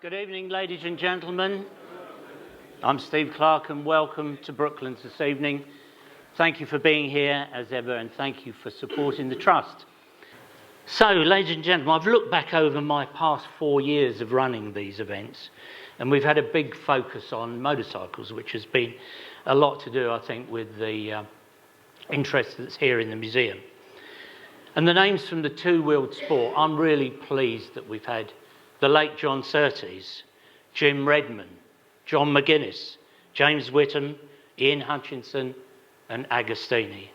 Good evening, ladies and gentlemen. I'm Steve Clark and welcome to Brooklands this evening. Thank you for being here as ever and thank you for supporting the Trust. So, ladies and gentlemen, I've looked back over my past 4 years of running these events and we've had a big focus on motorcycles, which has been a lot to do, I think, with the interest that's here in the museum. And the names from the two-wheeled sport, I'm really pleased that we've had the late John Surtees, Jim Redman, John McGuinness, James Whittam, Ian Hutchinson and Agostini.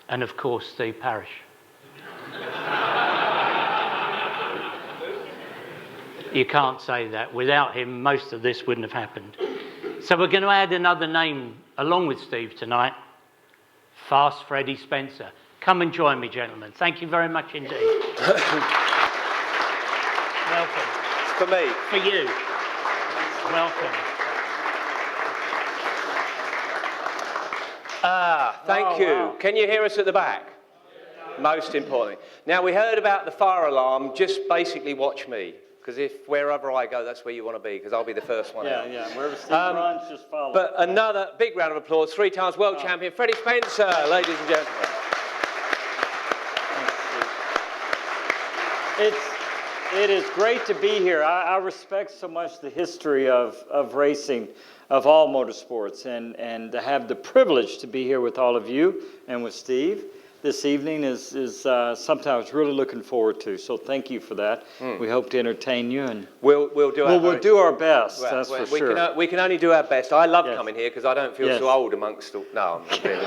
And of course, Steve Parrish. You can't say that. Without him, most of this wouldn't have happened. So we're going to add another name along with Steve tonight, Fast Freddie Spencer. Come and join me, gentlemen. Thank you very much indeed. Welcome. For me. For you. Welcome. Thank you. Wow. Can you hear us at the back? Most importantly. Now, we heard about the fire alarm. Just basically watch me. Because if wherever I go, that's where you want to be, because I'll be the first one out. Yeah, wherever Steve runs, just follow. But another big round of applause. 3 times world champion, Freddie Spencer, ladies and gentlemen. It is great to be here. I respect so much the history of racing, of all motorsports, and to have the privilege to be here with all of you and with Steve this evening is something I was really looking forward to. So thank you for that. We hope to entertain you, and we'll do our best. That's for sure. We can only do our best. I love coming here because I don't feel so old amongst. No, I'm not really.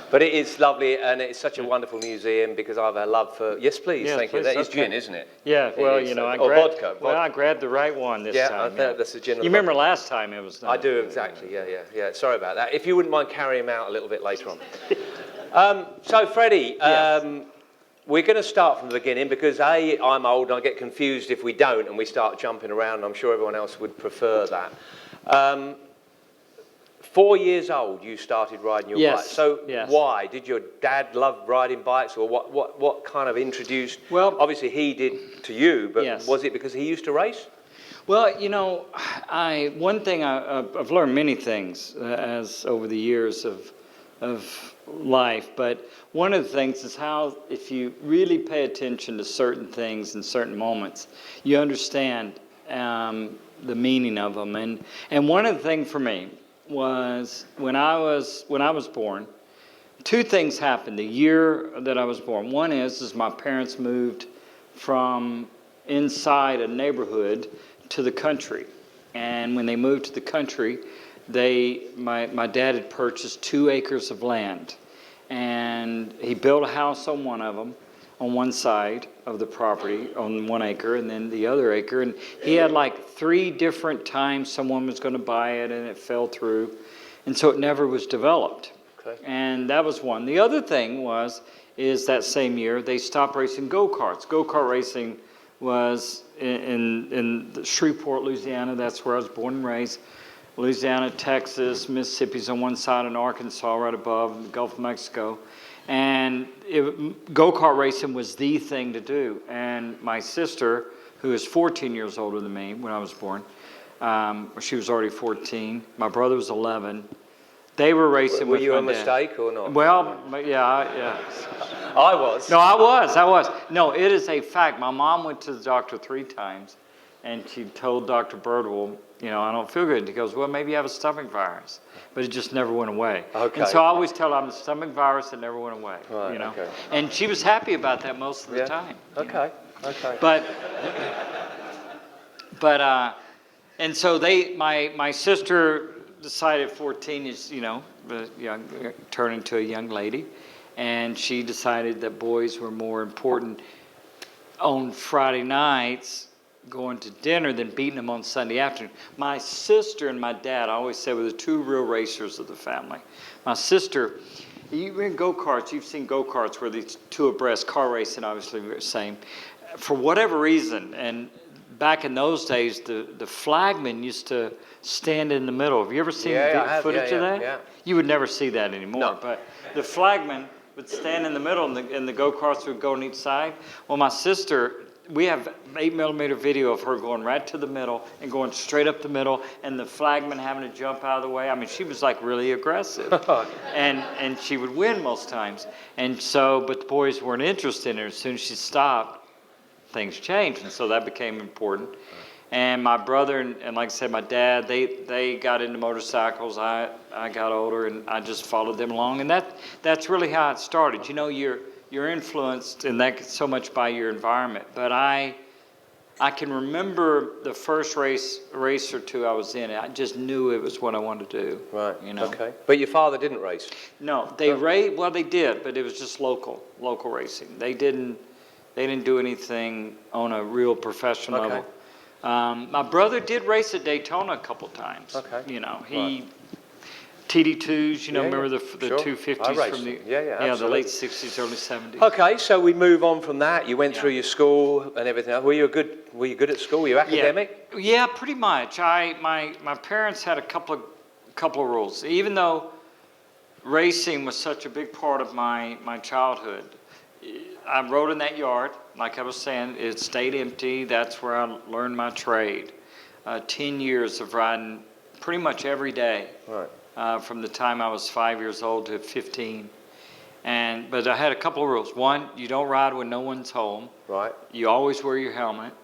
But it is lovely, and it's such a wonderful museum because I have a love for. Yes, please. Thank you. That is gin, isn't it? Yeah. Well, is, vodka. Vodka. Well, I grabbed the right one this time. I think that's the gin. You remember last time it was. I do exactly. Yeah. Sorry about that. If you wouldn't mind carrying him out a little bit later on. So, Freddie, we're going to start from the beginning because I'm old and I get confused if we don't and we start jumping around. I'm sure everyone else would prefer that. 4 years old, you started riding your bike. So why? Did your dad love riding bikes, or what kind of introduced? Well, obviously he did to you, but was it because he used to race? Well, one thing I've learned many things as over the years of life, but one of the things is how if you really pay attention to certain things in certain moments, you understand the meaning of them. And one of the things for me was when I was born, 2 things happened the year that I was born. One is my parents moved from inside a neighborhood to the country. And when they moved to the country, my dad had purchased 2 acres of land. And he built a house on one of them, on one side of the property, on 1 acre, and then the other acre. And he had like 3 different times someone was going to buy it, and it fell through. And so it never was developed. Okay. And that was one. The other thing is that same year, they stopped racing go-karts. Go-kart racing was in Shreveport, Louisiana. That's where I was born and raised. Louisiana, Texas, Mississippi's on one side, and Arkansas right above, the Gulf of Mexico. And go-kart racing was the thing to do. And my sister, who is 14 years older than me when I was born, she was already 14. My brother was 11. They were racing with my dad. Were you a mistake or not? Well, yeah. I was. No, I was. No, it is a fact. My mom went to the doctor 3 times, and she told Dr. Birdwell, I don't feel good. He goes, well, maybe you have a stomach virus. But it just never went away. Okay. And so I always tell her I'm a stomach virus that never went away. Right, okay. And she was happy about that most of the time. Okay. But and so my sister decided 14 is, turn into a young lady. And she decided that boys were more important on Friday nights going to dinner than beating them on Sunday afternoon. My sister and my dad, I always say, were the 2 real racers of the family. My sister, you in go-karts, you've seen go-karts where these 2 abreast, car racing obviously the same. For whatever reason, and back in those days, the flagman used to stand in the middle. Have you ever seen footage of that? Yeah. You would never see that anymore. No. But the flagman would stand in the middle and the go-karts would go on each side. Well, my sister we have 8mm video of her going right to the middle and going straight up the middle, and the flagman having to jump out of the way. I mean, she was like really aggressive, and she would win most times. And so, but the boys weren't interested in her. As soon as she stopped, things changed, and so that became important. And my brother and like I said, my dad, they got into motorcycles. I got older, and I just followed them along, and that's really how it started. You know, you're influenced, and that so much by your environment. But I can remember the first race or two I was in. I just knew it was what I wanted to do. Right. You know. Okay. But your father didn't race? No, they raced. Well, they did, but it was just local racing. They didn't do anything on a real professional level. My brother did race at Daytona a couple times. Okay. You know, TD2s, you know, remember the sure. 250s from the the late 60s, early 70s. Okay, so we move on from that. You went through your school and everything else. Were you good at school? Were you academic? Yeah, pretty much. My parents had a couple of rules. Even though racing was such a big part of my childhood, I rode in that yard. Like I was saying, it stayed empty. That's where I learned my trade. 10 years of riding pretty much every day. Right. From the time I was 5 years old to 15. But I had a couple of rules. One, you don't ride when no one's home. Right. You always wear your helmet.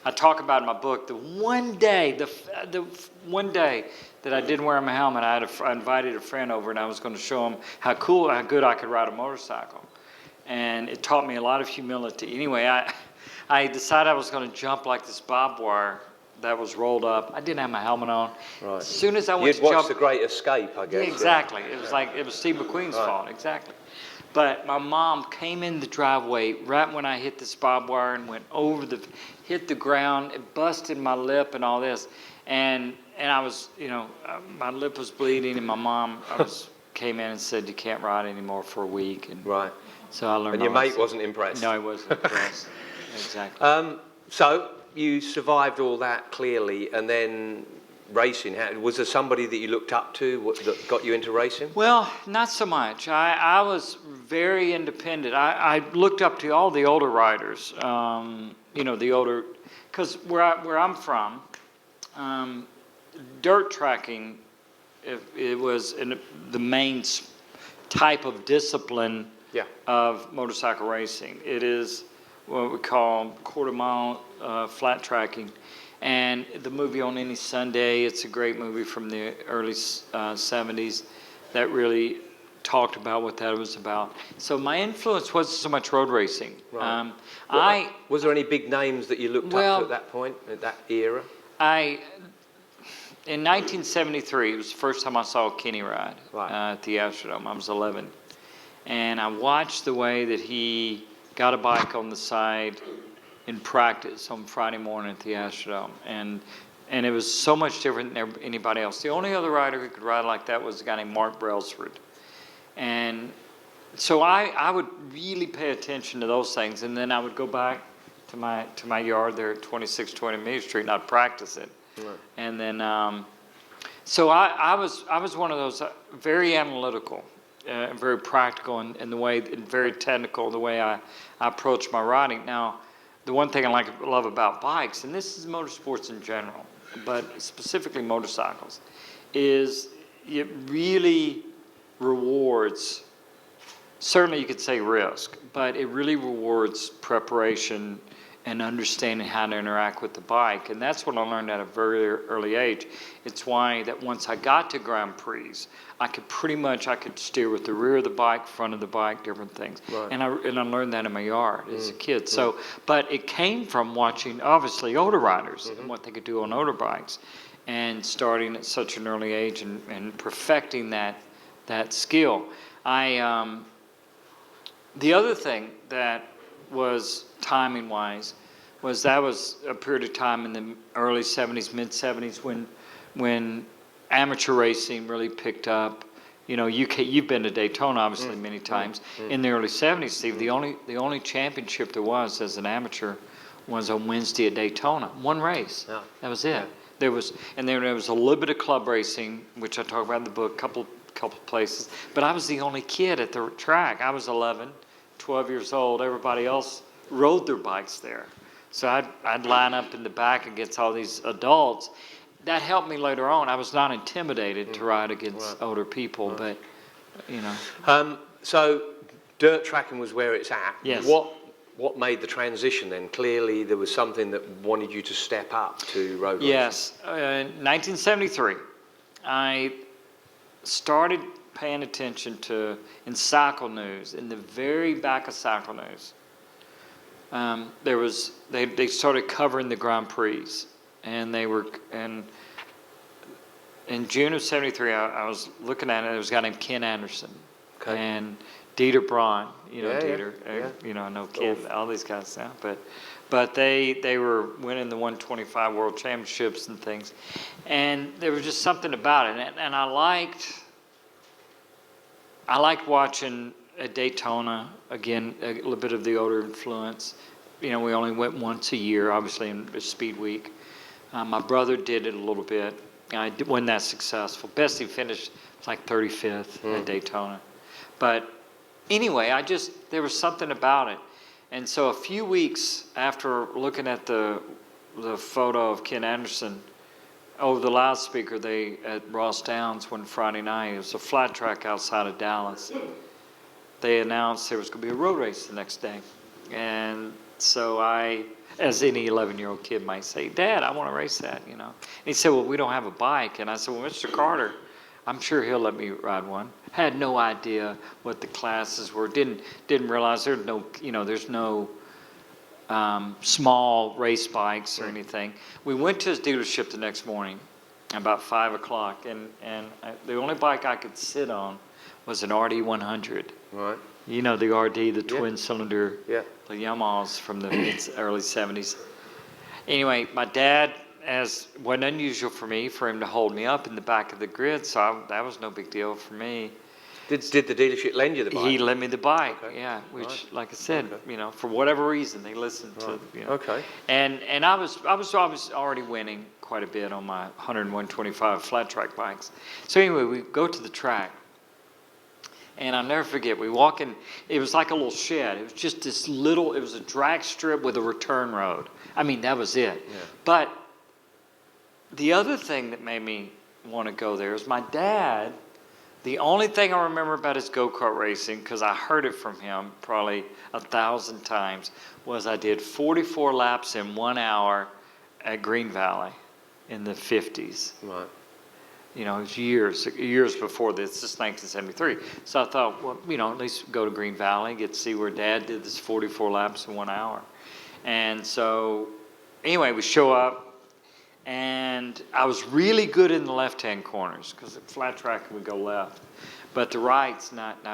I talk about in my book the one day that I didn't wear my helmet, I invited a friend over, and I was going to show him how good I could ride a motorcycle. And it taught me a lot of humility. Anyway, I decided I was going to jump like this barbed wire that was rolled up. I didn't have my helmet on. Right. As soon as I went You'd to jump, watched The Great Escape, I guess. yeah, exactly. It was like it was Steve McQueen's fault. Exactly. But my mom came in the driveway right when I hit this barbed wire and hit the ground. It busted my lip and all this, and I was, my lip was bleeding, and my mom came in and said, you can't ride anymore for a week. And right. So I learned. And your mate wasn't impressed. No, he wasn't impressed. Exactly. So you survived all that clearly, and then racing. Was there somebody that you looked up to that got you into racing? Well, not so much. I was very independent. I looked up to all the older riders. The older, because where I'm from, dirt tracking, it was the main type of discipline of motorcycle racing. It is what we call quarter-mile flat tracking. And the movie On Any Sunday, it's a great movie from the early 70s that really talked about what that was about. So my influence wasn't so much road racing. Right. Was there any big names that you looked up to at that point, at that era? In 1973, it was the first time I saw Kenny ride at the Adversarial. I was 11. And I watched the way that he got a bike on the side in practice on Friday morning at the Adversarial. And it was so much different than anybody else. The only other rider who could ride like that was a guy named Mark Brailsford. And so I would really pay attention to those things. And then I would go back to my yard there at 2620 Main Street, and I'd practice it. Right. And then, so I was one of those very analytical, very practical in the way, and very technical the way I approach my riding. Now, the one thing I love about bikes, and this is motorsports in general, but specifically motorcycles, is it really rewards, certainly you could say risk, but it really rewards preparation and understanding how to interact with the bike. And that's what I learned at a very early age. It's why that once I got to Grand Prix, I could steer with the rear of the bike, front of the bike, different things. Right. And I learned that in my yard as a kid. So, but it came from watching, obviously, older riders and what they could do on older bikes, and starting at such an early age and perfecting that skill. The other thing that was timing-wise was a period of time in the early 70s, mid-70s when amateur racing really picked up. You know, you've been to Daytona obviously many times. In the early 70s, Steve, the only championship there was as an amateur was on Wednesday at Daytona. One race. Yeah. That was it. Yeah. There was a little bit of club racing, which I talk about in the book, couple places. But I was the only kid at the track. I was 11, 12 years old. Everybody else rode their bikes there. So I'd line up in the back against all these adults. That helped me later on. I was not intimidated to ride against older people, but, you know. So dirt tracking was where it's at. Yes. What made the transition then? Clearly there was something that wanted you to step up to road racing. Yes. In 1973, I started paying attention to, in Cycle News, in the very back of Cycle News, they started covering the Grand Prix, and in June of 73, I was looking at it. There was a guy named Ken Anderson, and Dieter Braun. You know Dieter. You know, I know Ken. All these guys now, but they were winning the 125 World Championships and things, and there was just something about it, and I liked watching at Daytona, again, a little bit of the older influence. You know, we only went once a year, obviously, in Speed Week. My brother did it a little bit. I wasn't that successful. Best he finished was like 35th at Daytona. But anyway, there was something about it. And so a few weeks after looking at the photo of Ken Anderson, over the loudspeaker at Ross Downs one Friday night, it was a flat track outside of Dallas. They announced there was going to be a road race the next day. And so I, as any 11-year-old kid might say, Dad, I want to race that, you know. And he said, well, we don't have a bike. And I said, well, Mr. Carter, I'm sure he'll let me ride one. Had no idea what the classes were. Didn't realize there's no small race bikes or anything. We went to his dealership the next morning about 5 o'clock, and the only bike I could sit on was an RD 100. Right. You know, the RD, the twin cylinder, the Yamahas from the early 70s. Anyway, my dad, as wasn't unusual for him to hold me up in the back of the grid, so that was no big deal for me. Did the dealership lend you the bike? He lent me the bike, which, like I said, you know, for whatever reason, they listened to, you know. And I was already winning quite a bit on my 100 and 125 flat track bikes. So anyway, we go to the track, and I'll never forget, we walk in, it was like a little shed. It was just this little, it was a drag strip with a return road. I mean, that was it. Yeah. But the other thing that made me want to go there is my dad. The only thing I remember about his go-kart racing, because I heard it from him probably 1,000 times, was I did 44 laps in 1 hour at Green Valley in the 50s. Right. You know, it was years before this. This is 1973. So I thought, well, you know, at least go to Green Valley, get to see where Dad did this 44 laps in 1 hour. And so, anyway, we show up, and I was really good in the left-hand corners because at flat track we go left, but the right's not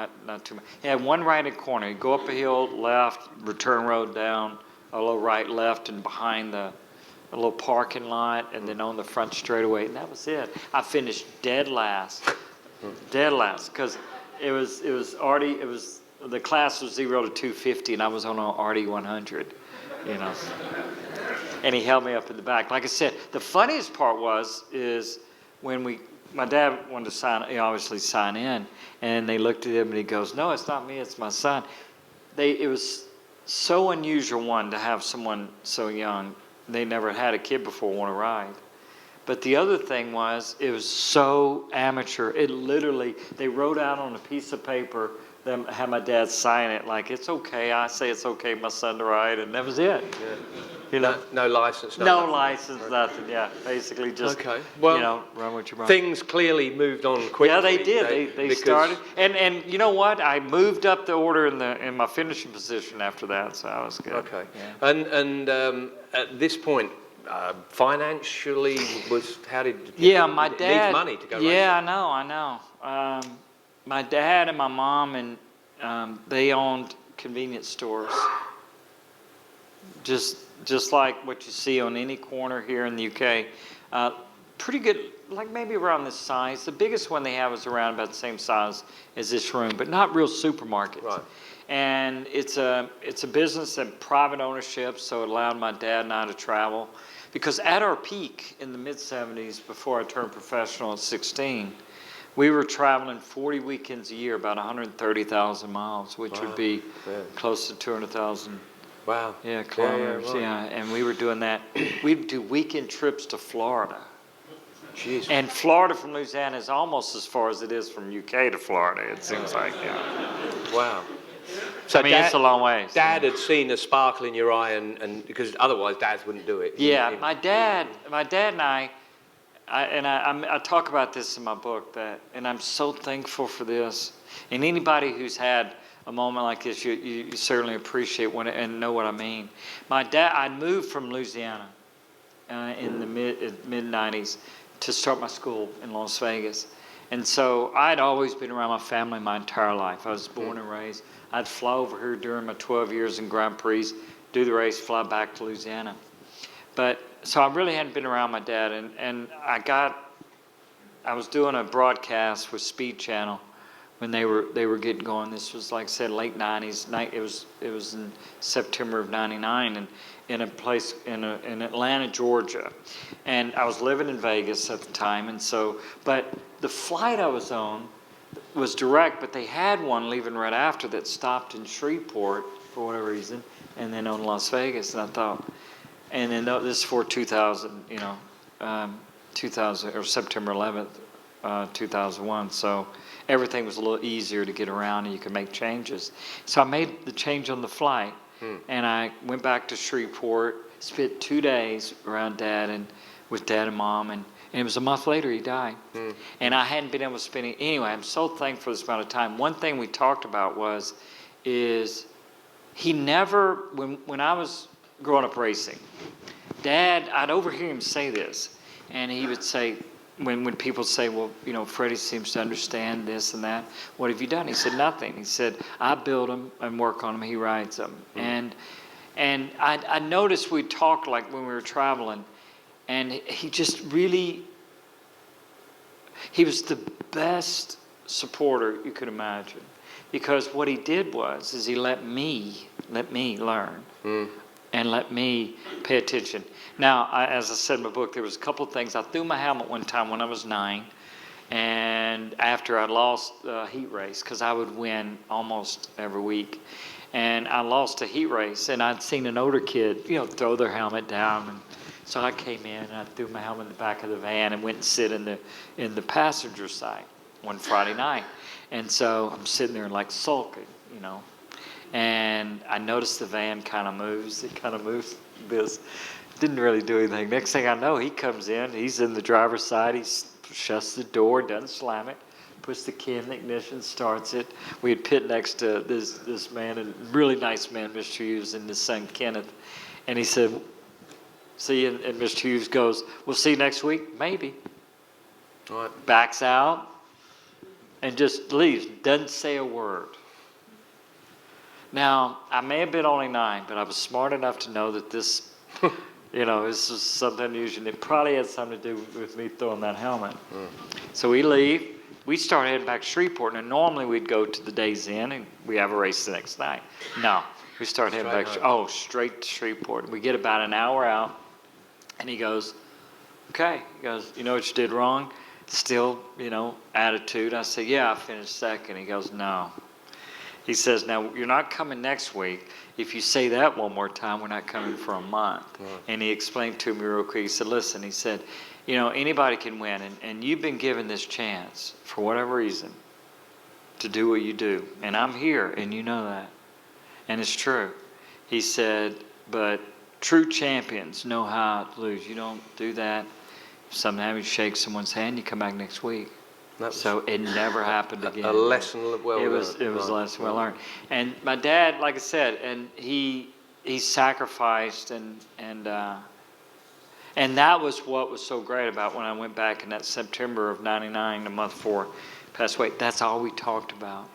too much. You had one right-hand corner. You go up a hill, left, return road down, a little right, left, and behind a little parking lot, and then on the front straightaway, and that was it. I finished dead last, because the class was 0 to 250, and I was on an RD 100, you know. And he held me up in the back. Like I said, the funniest part is when my dad wanted to obviously sign in, and they looked at him and he goes, no, it's not me, it's my son. It was so unusual, to have someone so young. They never had a kid before want to ride. But the other thing was, it was so amateur. It literally, they wrote out on a piece of paper, had my dad sign it, like, it's okay, I say it's okay, my son to ride, and that was it. Yeah. You know? No license, license, nothing, yeah. Basically just, well, you know, run what you run. Things clearly moved on quickly. Yeah, they did. They started. And you know what? I moved up the order in my finishing position after that, so I was good. Okay. Yeah. And at this point, financially, how did my dad needs money to go racing? Yeah, I know. My dad and my mom, and they owned convenience stores. Just like what you see on any corner here in the UK. Pretty good, like maybe around this size. The biggest one they have is around about the same size as this room, but not real supermarkets. Right. And it's a business that private ownership, so it allowed my dad and I to travel. Because at our peak in the mid-70s, before I turned professional at 16, we were traveling 40 weekends a year, about 130,000 miles, which would be close to 200,000 Wow. Yeah, kilometers. right. Yeah, and we were doing that. We'd do weekend trips to Florida. Jeez. And Florida from Louisiana is almost as far as it is from UK to Florida, it seems like, yeah. Wow. So I mean, it's a long way. Dad had seen a sparkle in your eye, and because otherwise dads wouldn't do it. Yeah, my dad and I talk about this in my book, and I'm so thankful for this. And anybody who's had a moment like this, you certainly appreciate and know what I mean. My dad, I moved from Louisiana in the mid 90s to start my school in Las Vegas. And so I'd always been around my family my entire life. I was born and raised. I'd fly over here during my 12 years in Grand Prix, do the race, fly back to Louisiana. So I really hadn't been around my dad, and I was doing a broadcast with Speed Channel when they were getting going. This was, like I said, late 90s. It was in September of 99, and in a place in Atlanta, Georgia. And I was living in Vegas at the time, but the flight I was on was direct, but they had one leaving right after that stopped in Shreveport for whatever reason, and then on Las Vegas. And I thought, and then this is for 2000, 2000 or September 11th, 2001. So everything was a little easier to get around, and you could make changes. So I made the change on the flight, and I went back to Shreveport, spent 2 days around Dad and with Dad and Mom, and it was a month later he died. And I hadn't been able to spend it. Anyway, I'm so thankful for this amount of time. One thing we talked about is he never, when I was growing up racing, Dad, I'd overhear him say this, and he would say, when people say, well, Freddie seems to understand this and that, what have you done? He said, nothing. He said, I build them and work on them, he rides them. And I noticed we'd talk like when we were traveling, and he just really, he was the best supporter you could imagine. Because what he did is he let me learn and let me pay attention. Now, as I said in my book, there was a couple of things. I threw my helmet one time when I was 9, and after I lost a heat race, because I would win almost every week. And I lost a heat race, and I'd seen an older kid, throw their helmet down. And so I came in, and I threw my helmet in the back of the van and went and sit in the passenger side one Friday night. And so I'm sitting there like sulking, and I noticed the van kind of moves. It kind of moves this. Didn't really do anything. Next thing I know, he comes in. He's in the driver's side. He shuts the door, doesn't slam it, puts the key in the ignition, starts it. We had pit next to this man, a really nice man, Mr. Hughes, and his son Kenneth. And he said, see you. And Mr. Hughes goes, we'll see you next week? Maybe. All right. Backs out and just leaves. Doesn't say a word. Now, I may have been only 9, but I was smart enough to know that this, this was something unusual. It probably had something to do with me throwing that helmet. So we leave. We start heading back to Shreveport. And normally we'd go to the Days Inn and we have a race the next night. No, we start heading back. Straight to Shreveport. We get about an hour out, and he goes, okay. He goes, you know what you did wrong? Still, attitude. I say, yeah, I finished second. He goes, no. He says, now, you're not coming next week. If you say that one more time, we're not coming for a month. And he explained to me real quick. He said, listen, he said, anybody can win. And you've been given this chance, for whatever reason, to do what you do. And I'm here, and you know that. And it's true. He said, but true champions know how to lose. You don't do that. Sometimes you shake someone's hand, you come back next week. So it never happened again. A lesson well learned. It was a lesson well learned. And my dad, like I said, and he sacrificed, and that was what was so great about when I went back in that September of 99, the month before he passed away. That's all we talked about.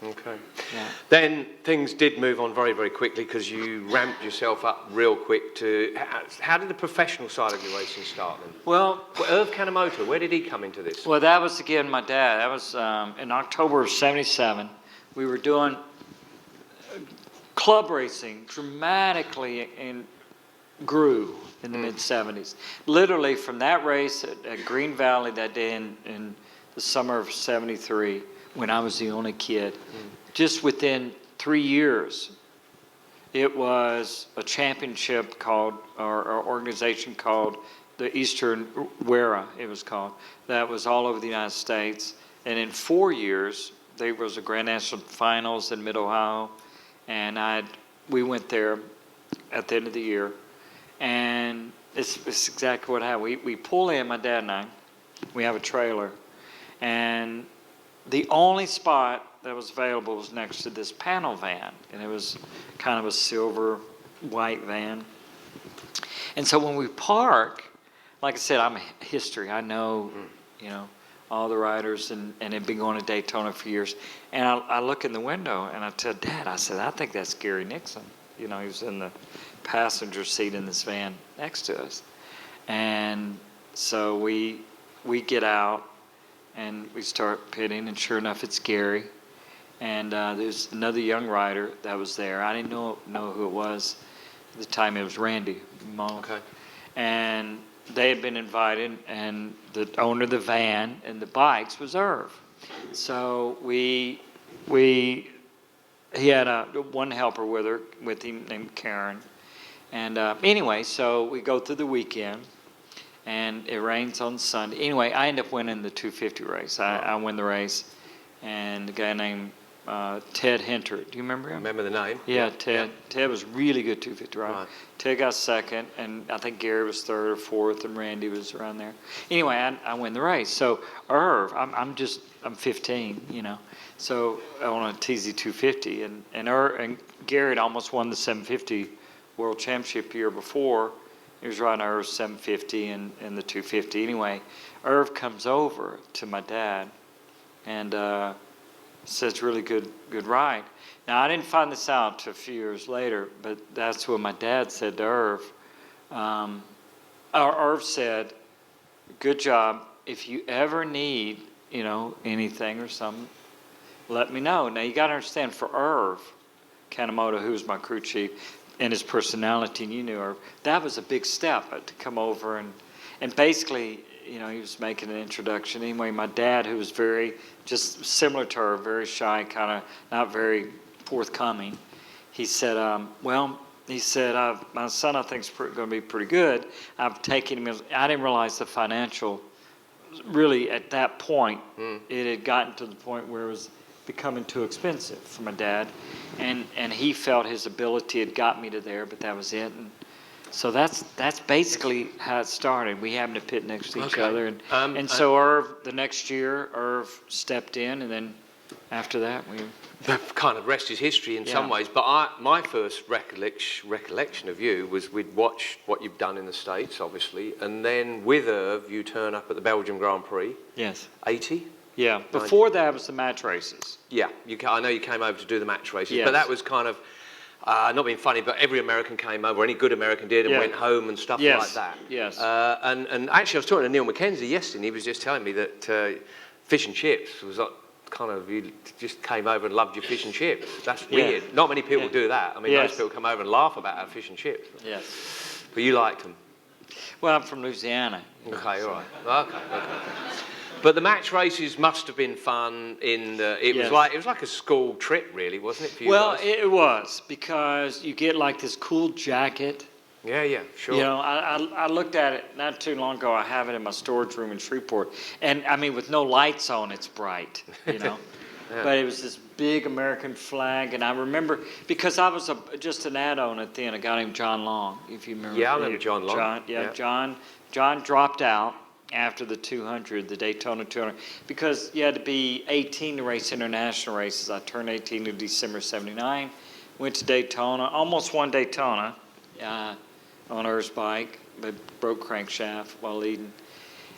Okay. Yeah. Then things did move on very, very quickly because you ramped yourself up real quick to... How did the professional side of your racing start then? Well, Irv Kanemoto, where did he come into this? Well, that was, again, my dad. That was in October of 77. We were doing club racing dramatically grew in the mid-70s. Literally from that race at Green Valley that day in the summer of 73, when I was the only kid, just within 3 years, It was a championship called, or organization called the Eastern WERA, it was called. That was all over the United States. And in 4 years, there was a Grand National Finals in Mid-Ohio. And we went there at the end of the year. And it's exactly what happened. We pull in, my dad and I. We have a trailer. And the only spot that was available was next to this panel van. And it was kind of a silver, white van. And so when we park, like I said, I'm a history. I know, all the riders and have been going to Daytona for years. And I look in the window and I tell Dad, I said, I think that's Gary Nixon. He was in the passenger seat in this van next to us. And so we get out and we start pitting, and sure enough, it's Gary. And there's another young rider that was there. I didn't know who it was. At the time, it was Randy Moe. Okay. And they had been invited, and the owner of the van and the bikes was Irv. So he had one helper with him named Karen. And anyway, so we go through the weekend, and it rains on Sunday. Anyway, I end up winning the 250 race. I win the race, and the guy named Ted Hinter. Do you remember him? Remember the name? Yeah, Ted. Yeah. Ted was really good 250 rider. Right. Ted got second, and I think Gary was third or fourth, and Randy was around there. Anyway, I win the race. So Irv, I'm 15, So I want a TZ 250, and Gary had almost won the 750 World Championship year before. He was riding Irv's 750 and the 250. Anyway, Irv comes over to my dad, and says, really good ride. Now, I didn't find this out till a few years later, but that's what my dad said to Irv. Irv said, good job. If you ever need, anything or something, let me know. Now, you got to understand, for Irv Kanemoto, who was my crew chief, and his personality, and you knew Irv, that was a big step to come over and basically, he was making an introduction. Anyway, my dad, who was just similar to her, very shy, kind of not very forthcoming, he said, my son, I think, is going to be pretty good. I've taken him. I didn't realize the financial, really, at that point, it had gotten to the point where it was becoming too expensive for my dad. And he felt his ability had got me to there, but that was it. And so that's basically how it started. We happened to pit next to each other, and so Irv, the next year, Irv stepped in, and then after that that kind of rest is history in some ways. But my first recollection of you was we'd watched what you've done in the States, obviously, and then with Irv, you turn up at the Belgium Grand Prix. Yes. 80. Yeah. Before that was the match races. Yeah. I know you came over to do the match races, yes. But that was kind of. Not being funny, but every American came over, any good American did, and went home and stuff like that. Yes. And actually, I was talking to Neil McKenzie yesterday, and he was just telling me that fish and chips was like kind of, you just came over and loved your fish and chips. That's weird. Yeah. Not many people do that. I mean, most people come over and laugh about our fish and chips. Yes. But you liked them. Well, I'm from Louisiana. Okay, all right. Okay. But the match races must have been fun. It was like a school trip, really, wasn't it for you guys? It was, because you get like this cool jacket. Yeah, sure. I looked at it not too long ago. I have it in my storage room in Shreveport, and I mean, with no lights on, it's bright. Yeah. But it was this big American flag, and I remember because I was just an add-on at the end. A guy named John Long, if you remember. Yeah, I remember John Long. John dropped out after the 200, the Daytona 200, because you had to be 18 to race international races. I turned 18 in December 79, went to Daytona, almost won Daytona on Irv's bike, but broke crankshaft while leading.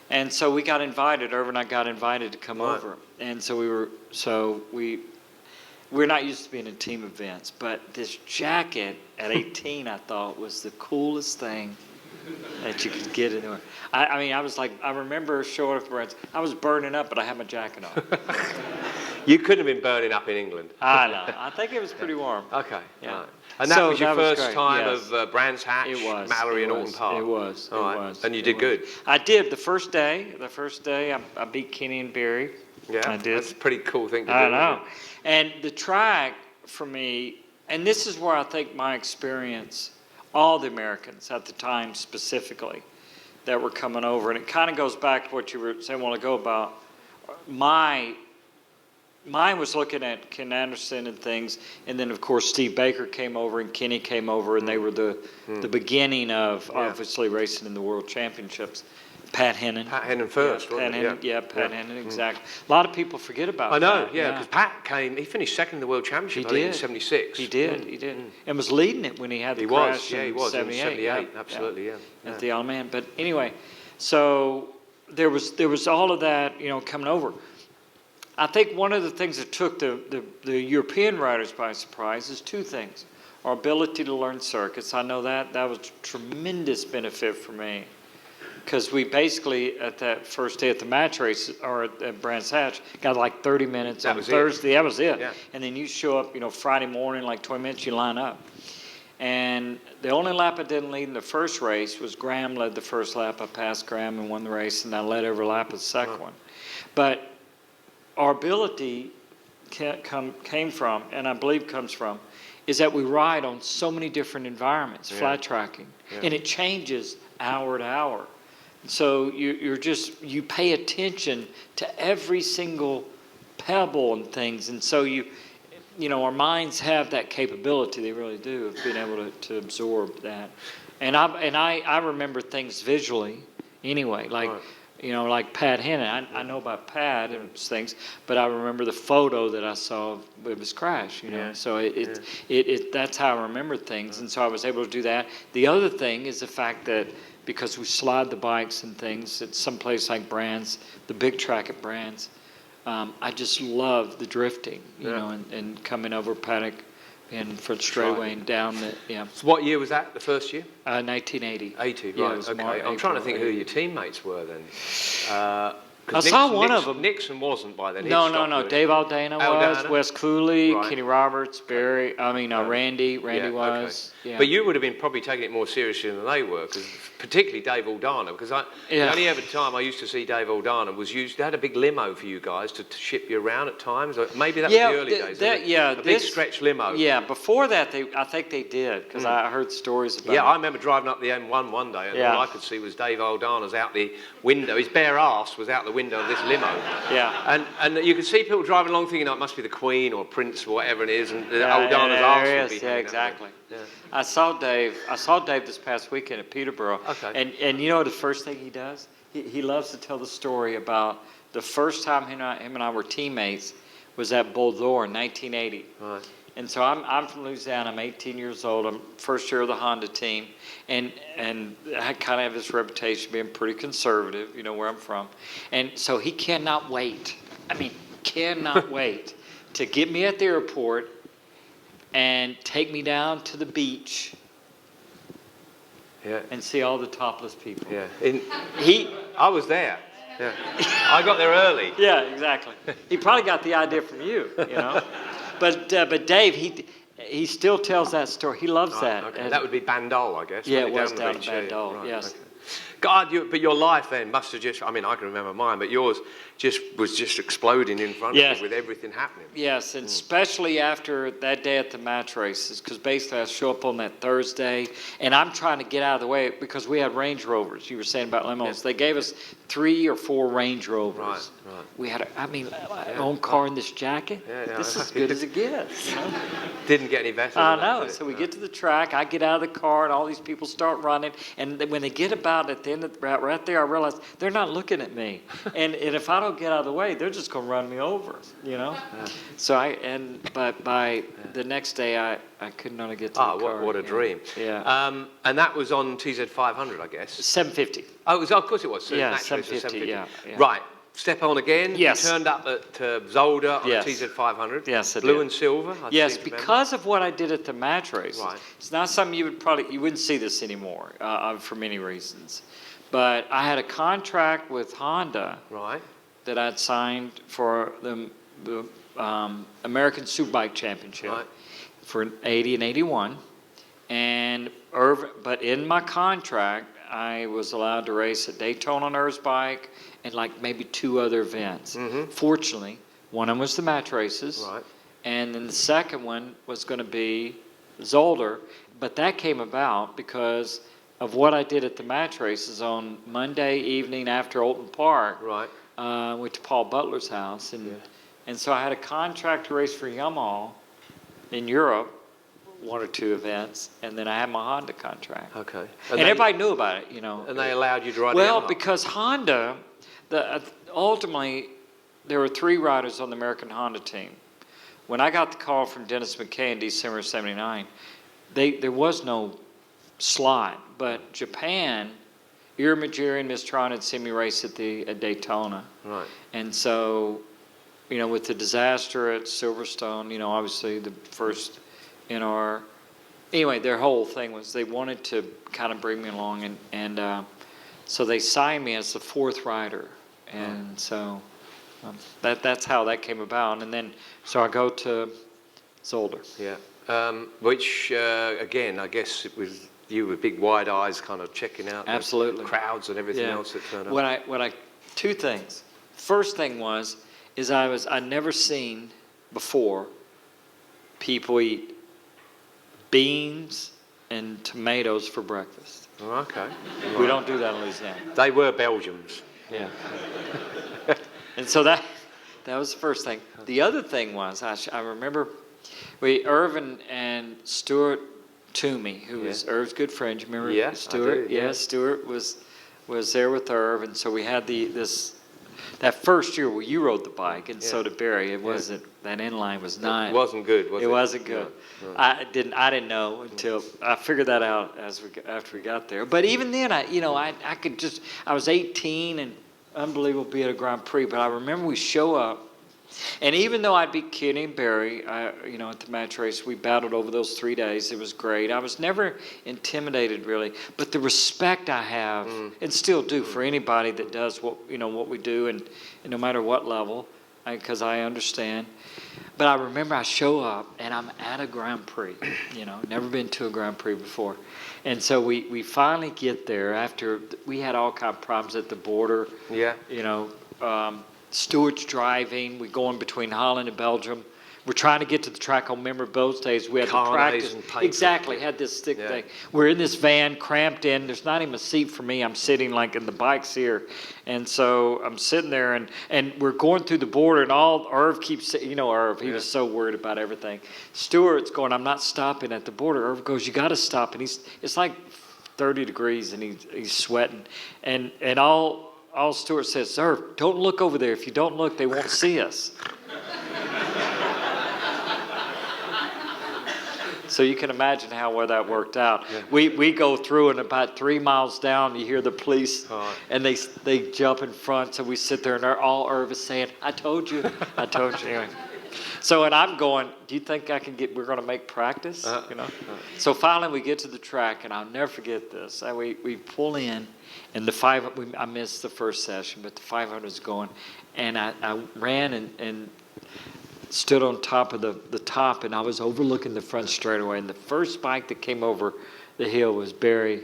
And so we got invited, Irv and I got invited to come over. And so we're not used to being in team events, but this jacket at 18 I thought was the coolest thing that you could get anywhere. I mean, I remember showing up friends. I was burning up, but I had my jacket on. You couldn't have been burning up in England. I know. I think it was pretty warm. Okay. Yeah. Right. And that was your first time yes. of Brands Hatch, Mallory, and Alton Park. It was. And you did good. I did. The first day, I beat Kenny and Barry. Yeah. I did. That's a pretty cool thing to do. I know. And the track for me and this is where I think my experience, all the Americans at the time specifically that were coming over, and it kind of goes back to what you were saying a while ago about mine was looking at Ken Anderson and things, and then of course Steve Baker came over and Kenny came over, and they were the beginning of obviously racing in the World Championships. Pat Hennon. Pat Hennon first, Pat Hennon, Pat Hennon, exactly. A lot of people forget about I know, that. because Pat came, he finished second in the World Championship, I think, in 76. He did. And was leading it when he had the crash in 78, absolutely, at the Isle of Man. But anyway, so there was all of that, coming over. I think one of the things that took the European riders by surprise is two things. Our ability to learn circuits. I know that was a tremendous benefit for me. Because we basically, at that first day at the match race, or at Brands Hatch, got like 30 minutes on Thursday. That was it. Yeah. And then you show up, Friday morning, like 20 minutes, you line up. And the only lap I didn't lead in the first race was Graham led the first lap. I passed Graham and won the race, and I led every lap of the second one. But our ability came from, and I believe comes from, is that we ride on so many different environments, flat tracking. And it changes hour to hour. So you pay attention to every single pebble and things, and so our minds have that capability. They really do, of being able to absorb that. And I remember things visually anyway, like Pat Hennon. I know about Pat and things, but I remember the photo that I saw of his crash. So it that's how I remember things, and so I was able to do that. The other thing is the fact that, because we slide the bikes and things at some place like Brands, the big track at Brands, I just love the drifting, and coming over paddock and for the straightaway and down the, So what year was that, the first year? 1980. 80, right, okay. I'm trying to think who your teammates were then. I saw one of them. Nixon wasn't by then. No. Dave Aldana was, Wes Cooley, Kenny Roberts, Barry, Randy was. Okay. But you would have been probably taking it more seriously than they were, because particularly Dave Aldana, because the only other time I used to see Dave Aldana was they had a big limo for you guys to ship you around at times. Maybe that was the early days. A big stretch limo. Yeah, before that, I think they did, because I heard stories about it. Yeah, I remember driving up the M1 one day, and all I could see was Dave Aldana's out the window. His bare arse was out the window of this limo. Yeah. And you could see people driving along thinking, it must be the Queen or Prince or whatever it is, and Aldana's arse would be hanging out. Exactly. Yeah. I saw Dave this past weekend at Peterborough. Okay. And the first thing he does? He loves to tell the story about the first time him and I were teammates was at Zolder in 1980. Right. And so I'm from Louisiana. I'm 18 years old. I'm first year of the Honda team. And I kind of have this reputation of being pretty conservative, where I'm from. And so he cannot wait. Cannot wait to get me at the airport and take me down to the beach and see all the topless people. Yeah. I was there. Yeah. I got there early. Yeah, exactly. He probably got the idea from you, But Dave, he still tells that story. He loves that. Okay. That would be Bandol, I guess. Yeah, it was down at Bandol, right, yes. Okay. God, but your life then must have just, I can remember mine, but yours was just exploding in front of you with everything happening. Yes, and especially after that day at the match races, because basically I show up on that Thursday, and I'm trying to get out of the way because we had Range Rovers. You were saying about limos. Yeah. They gave us 3 or 4 Range Rovers. Right. We had, my own car in this jacket. Yeah, this is as good as it gets. Didn't get any better. I know. So we get to the track, I get out of the car, and all these people start running, and when they get about at the end of right there, I realize they're not looking at me, and if I don't get out of the way, they're just going to run me over, Yeah. So but by the next day, I couldn't only get to the car. What a dream! Yeah. And that was on TZ 500, I guess. 750. Oh, of course it was. So yeah, 750. Yeah. Right. Step on again. Yes. You turned up at Zolder on a TZ 500. Yes, Blue and silver. Yes, because of what I did at the match race. Right. It's not something you wouldn't see this anymore for many reasons. But I had a contract with Honda. Right. That I'd signed for the American Superbike Championship for 80 and 81, but in my contract I was allowed to race at Daytona on Irv's bike and like maybe 2 other events. Mm-hmm. Fortunately, one of them was the match races, And then the second one was going to be Zolder, but that came about because of what I did at the match races on Monday evening after Oulton Park. Right. Went to Paul Butler's house, and so I had a contract to race for Yamaha in Europe, one or two events, and then I had my Honda contract. Okay. And everybody knew about it, you know. And they allowed you to ride Well, Yamaha? because Honda, ultimately, there were 3 riders on the American Honda team. When I got the call from Dennis McKay in December of '79, there was no slot, but Japan, Irmagiri and Mistron had seen me race at Daytona. Right. And so, you know, with the disaster at Silverstone, you know, obviously the first anyway, their whole thing was they wanted to kind of bring me along, and so they signed me as the 4th rider. And so that's how that came about. And then, so I go to Zolder. Yeah. Which, again, I guess it was you with big wide eyes kind of checking out Absolutely. the crowds and everything else that turned up. Two things. First thing I'd never seen before people eat beans and tomatoes for breakfast. Oh, okay. We don't do that in Louisiana. They were Belgians. Yeah. And so that was the first thing. The other thing was, I remember Irvin and Stuart Toomey, who was Irv's good friend. You remember Stuart? I do, yeah. Stuart was there with Irv, and so we had that first year where you rode the bike, and so did Barry. It wasn't, that inline was not. It wasn't good, was it? It wasn't good. No. I didn't know until I figured that out after we got there. But even then, I was 18 and unbelievable to be at a Grand Prix. But I remember we show up, and even though I beat Kenny and Barry, at the match race, we battled over those 3 days. It was great. I was never intimidated really, but the respect I have and still do for anybody that does what we do, and no matter what level, because I understand. But I remember I show up and I'm at a Grand Prix. Never been to a Grand Prix before, and so we finally get there after we had all kind of problems at the border. Yeah. Stuart's driving. We're going between Holland and Belgium. We're trying to get to the track. I remember both days we had to practice. Exactly, had this thick thing. We're in this van, cramped in. There's not even a seat for me. I'm sitting like in the bikes here. And so I'm sitting there, and we're going through the border, and Irv keeps, Irv, he was so worried about everything. Stuart's going, I'm not stopping at the border. Irv goes, you got to stop. And it's like 30 degrees, and he's sweating. And all Stuart says, Irv, don't look over there. If you don't look, they won't see us. So you can imagine how well that worked out. Yeah. We go through, and about 3 miles down, you hear the police, and they jump in front. So we sit there, and Irv is saying, I told you. Anyway. So, and I'm going, do you think we're going to make practice? So finally we get to the track, and I'll never forget this. We pull in, and I missed the first session, but the 500 is going, and I ran and stood on top of the top, and I was overlooking the front straightaway, and the first bike that came over the hill was Barry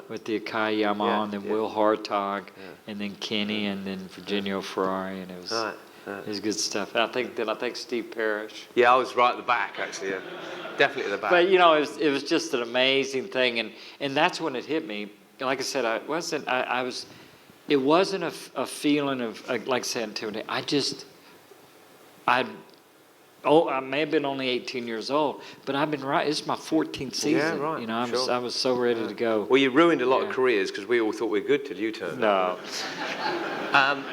with the Akai Yamaha, and then Will Hartog, and then Kenny, and then Virginio Ferrari, and it was good stuff. And I think Steve Parrish. Yeah, I was right at the back, actually. Yeah. Definitely at the back. But it was just an amazing thing, and that's when it hit me. Like I said, it wasn't a feeling of, like I said, intimidating. I may have been only 18 years old, but I've been right. It's my 14th season. Yeah, right. I was so ready to go. Well, you ruined a lot of careers because we all thought we were good till you turned up. No.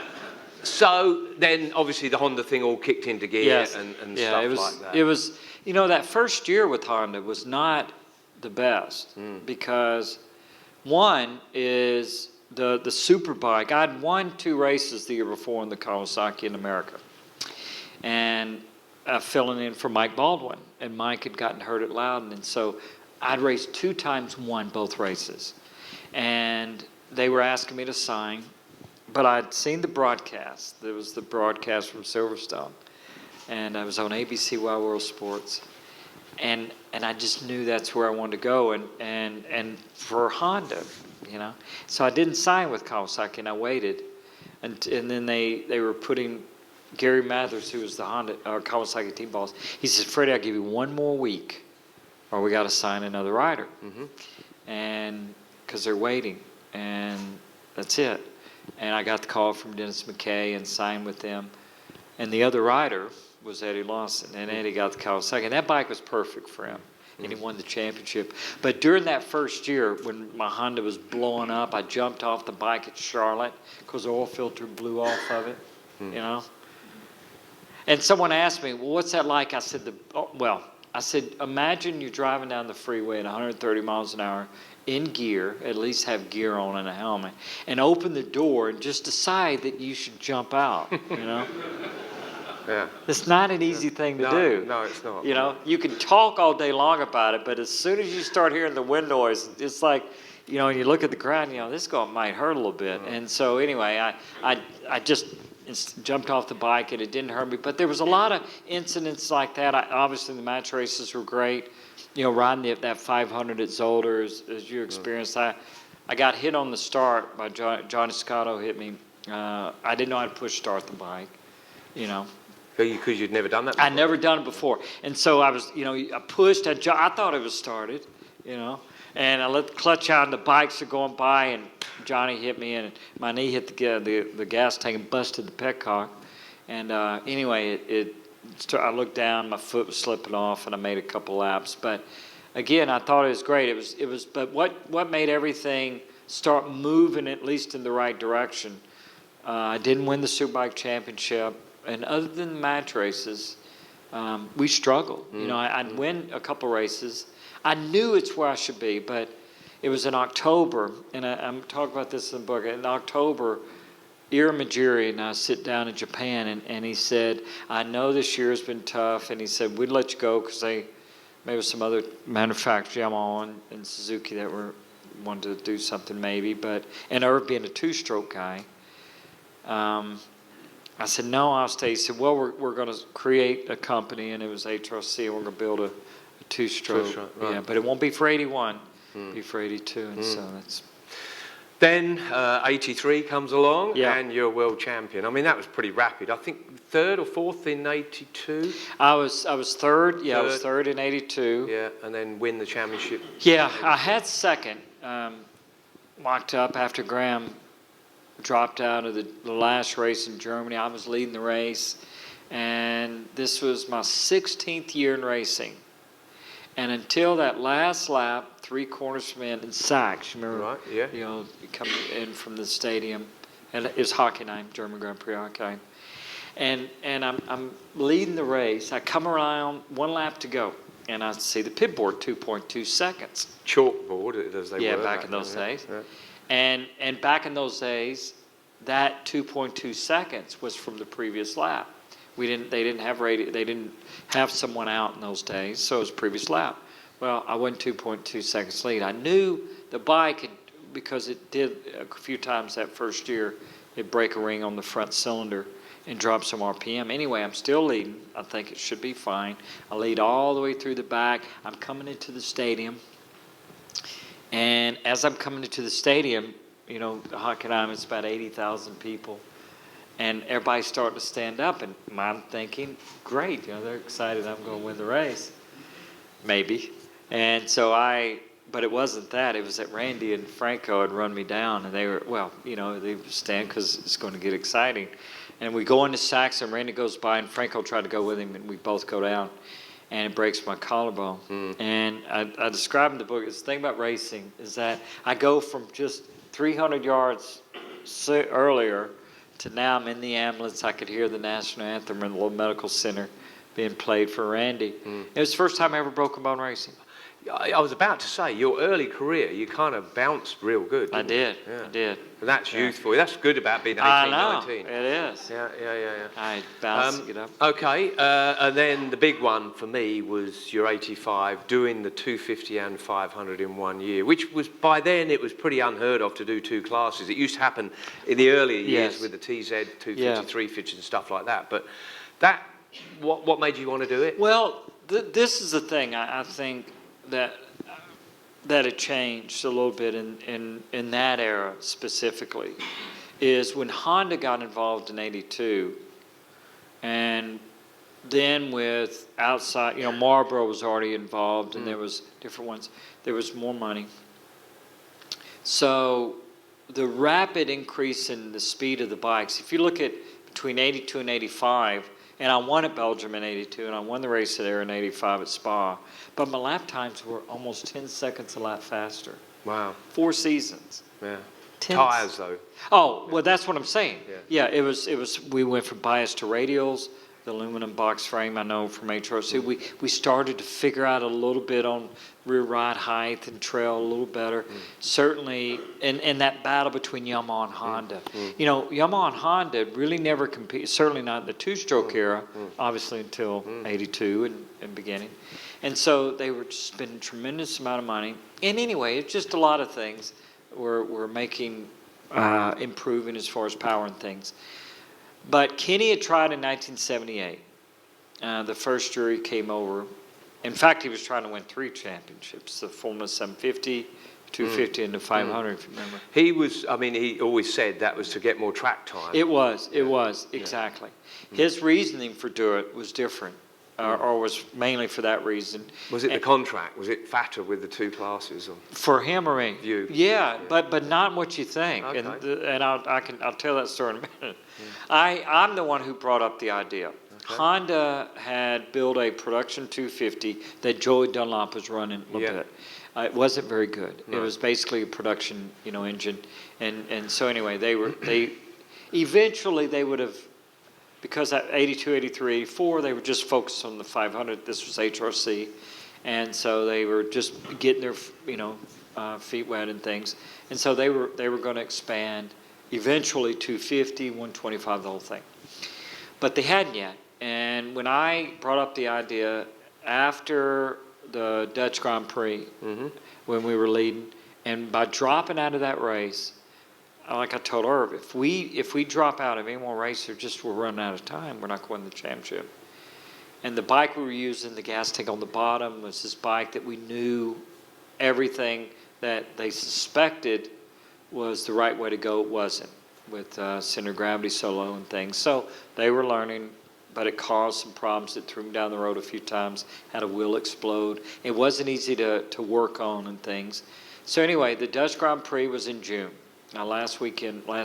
So then, obviously, the Honda thing all kicked into gear and stuff like that. It was, that first year with Honda was not the best because one is the Superbike. I'd won 2 races the year before in the Kawasaki in America, and filling in for Mike Baldwin, and Mike had gotten hurt at Loudon, and so I'd raced 2 times, won both races, and they were asking me to sign, but I'd seen the broadcast. There was the broadcast from Silverstone, and I was on ABC Wild World Sports, and I just knew that's where I wanted to go, and for Honda, so I didn't sign with Kawasaki, and I waited, and then they were putting Gary Mathers, who was the Honda or Kawasaki team boss, he said, Freddie, I'll give you one more week or we got to sign another rider. And because they're waiting, and that's it. And I got the call from Dennis McKay and signed with them. And the other rider was Eddie Lawson, and Eddie got the Kawasaki. And that bike was perfect for him, and he won the championship. But during that first year, when my Honda was blowing up, I jumped off the bike at Charlotte because the oil filter blew off of it, you know. And someone asked me, well, what's that like? I said, I said, imagine you're driving down the freeway at 130 miles an hour in gear, at least have gear on and a helmet, and open the door and just decide that you should jump out, you know? Yeah. It's not an easy thing to do. No, it's not. You know, you can talk all day long about it, but as soon as you start hearing the wind noise, it's like, you know, and you look at the ground, you know, this might hurt a little bit. And so anyway, I just jumped off the bike and it didn't hurt me. But there was a lot of incidents like that. Obviously, the match races were great. You know, riding that 500 at Zolder, as you experienced. I got hit on the start by Johnny Scotto hit me. I didn't know how to push start the bike, you know. Because you'd never done that before? I'd never done it before. And so I was, you know, I pushed. I thought it was started, you know. And I let the clutch out and the bikes are going by and Johnny hit me and my knee hit the gas tank and busted the petcock. And anyway, I looked down, my foot was slipping off, and I made a couple laps. But again, I thought it was great. It was. But what made everything start moving at least in the right direction? I didn't win the Superbike Championship, and other than the match races, we struggled. You know, I'd win a couple races. I knew it's where I should be, but it was in October, and I'm talking about this in the book. In October, Ira Majiri and I sit down in Japan, and he said, I know this year has been tough, and he said, we'd let you go because maybe some other manufacturers, Yamaha and Suzuki, that wanted to do something maybe, and Irv being a two-stroke guy, I said, no, I'll stay. He said, well, we're going to create a company, and it was HRC, and we're going to build a two-stroke. Right. Yeah, but it won't be for 81, it'll be for 82, and so that's... Then 83 comes along, and you're world champion. I mean, that was pretty rapid. I think third or fourth in 82? I was third. Yeah, I was third in 82. Yeah, and then win the championship. Yeah, I had second. Locked up after Graham dropped out of the last race in Germany. I was leading the race, and this was my 16th year in racing. And until that last lap, 3 corners from in Sachs, remember? Right, yeah. You know, coming in from the stadium, and it was Hockenheim, German Grand Prix Hockenheim. And I'm leading the race. I come around, 1 lap to go, and I see the pit board, 2.2 seconds. Chalkboard, as they were. Yeah, back in those days. Yeah. And back in those days, that 2.2 seconds was from the previous lap. They didn't have radio. They didn't have someone out in those days, so it was previous lap. Well, I went 2.2 seconds lead. I knew the bike, because it did a few times that first year, it'd break a ring on the front cylinder and drop some RPM. Anyway, I'm still leading. I think it should be fine. I lead all the way through the back. I'm coming into the stadium. And as I'm coming into the stadium, you know, Hockenheim is about 80,000 people. And everybody's starting to stand up, and I'm thinking, great, you know, they're excited I'm going to win the race, maybe. And so but it wasn't that. It was that Randy and Franco had run me down, and they were, well, you know, they stand because it's going to get exciting. And we go into Sachs, and Randy goes by, and Franco tried to go with him, and we both go down, and it breaks my collarbone. And I describe in the book, the thing about racing is that I go from just 300 yards earlier to now I'm in the ambulance. I could hear the national anthem in the little medical center being played for Randy. It was the first time I ever broke a bone racing. I was about to say, your early career, you kind of bounced real good. I did. And that's youthful. That's good about being 18, I know. 19. It is. Yeah. I bounced to get up. Okay, and then the big one for me was your 85, doing the 250 and 500 in 1 year, which was, by then, it was pretty unheard of to do 2 classes. It used to happen in the earlier years with the TZ 253 fitches and stuff like that. But what made you want to do it? Well, this is the thing. I think that it changed a little bit in that era specifically, is when Honda got involved in 82, And then with outside, Marlboro was already involved, and there was different ones. There was more money. So the rapid increase in the speed of the bikes, if you look at between 82 and 85, and I won at Belgium in 82, and I won the race there in 85 at Spa, but my lap times were almost 10 seconds a lap faster. Wow. 4 seasons. Yeah. 10 Tyres, though. Oh, well, that's what I'm saying. Yeah. Yeah, it was. We went from bias to radials, the aluminum box frame I know from HRC. We started to figure out a little bit on rear ride height and trail a little better. Certainly, in that battle between Yamaha and Honda. Yamaha and Honda really never competed, certainly not in the two-stroke era, obviously until 82 and beginning. And so they were just spending a tremendous amount of money. And anyway, it's just a lot of things were making, improving as far as power and things. But Kenny had tried in 1978. The first year he came over. In fact, he was trying to win 3 championships, the Formula 750, 250, and the 500, if you remember. He always said that was to get more track time. It was, exactly. His reasoning for doing it was different, or was mainly for that reason. Was it the contract? Was it fatter with the 2 classes? Or? For him or me? You. Yeah, but not what you think. Okay. And I'll tell that story in a minute. I'm the one who brought up the idea. Okay. Honda had built a production 250 that Joey Dunlop was running a little bit. It wasn't very good. No. It was basically a production, engine. And so anyway, they eventually they would have, because at 82, 83, 84, they were just focused on the 500. This was HRC. And so they were just getting their, feet wet and things. And so they were going to expand eventually 250, 125, the whole thing. But they hadn't yet. And when I brought up the idea after the Dutch Grand Prix, when we were leading, and by dropping out of that race, like I told Irv, if we drop out of any more race, we're running out of time. We're not going to the championship. And the bike we were using, the gas tank on the bottom, was this bike that we knew everything that they suspected was the right way to go. It wasn't, with center of gravity solo and things. So they were learning, but it caused some problems. It threw them down the road a few times, had a wheel explode. It wasn't easy to work on and things. So anyway, the Dutch Grand Prix was in June. Now last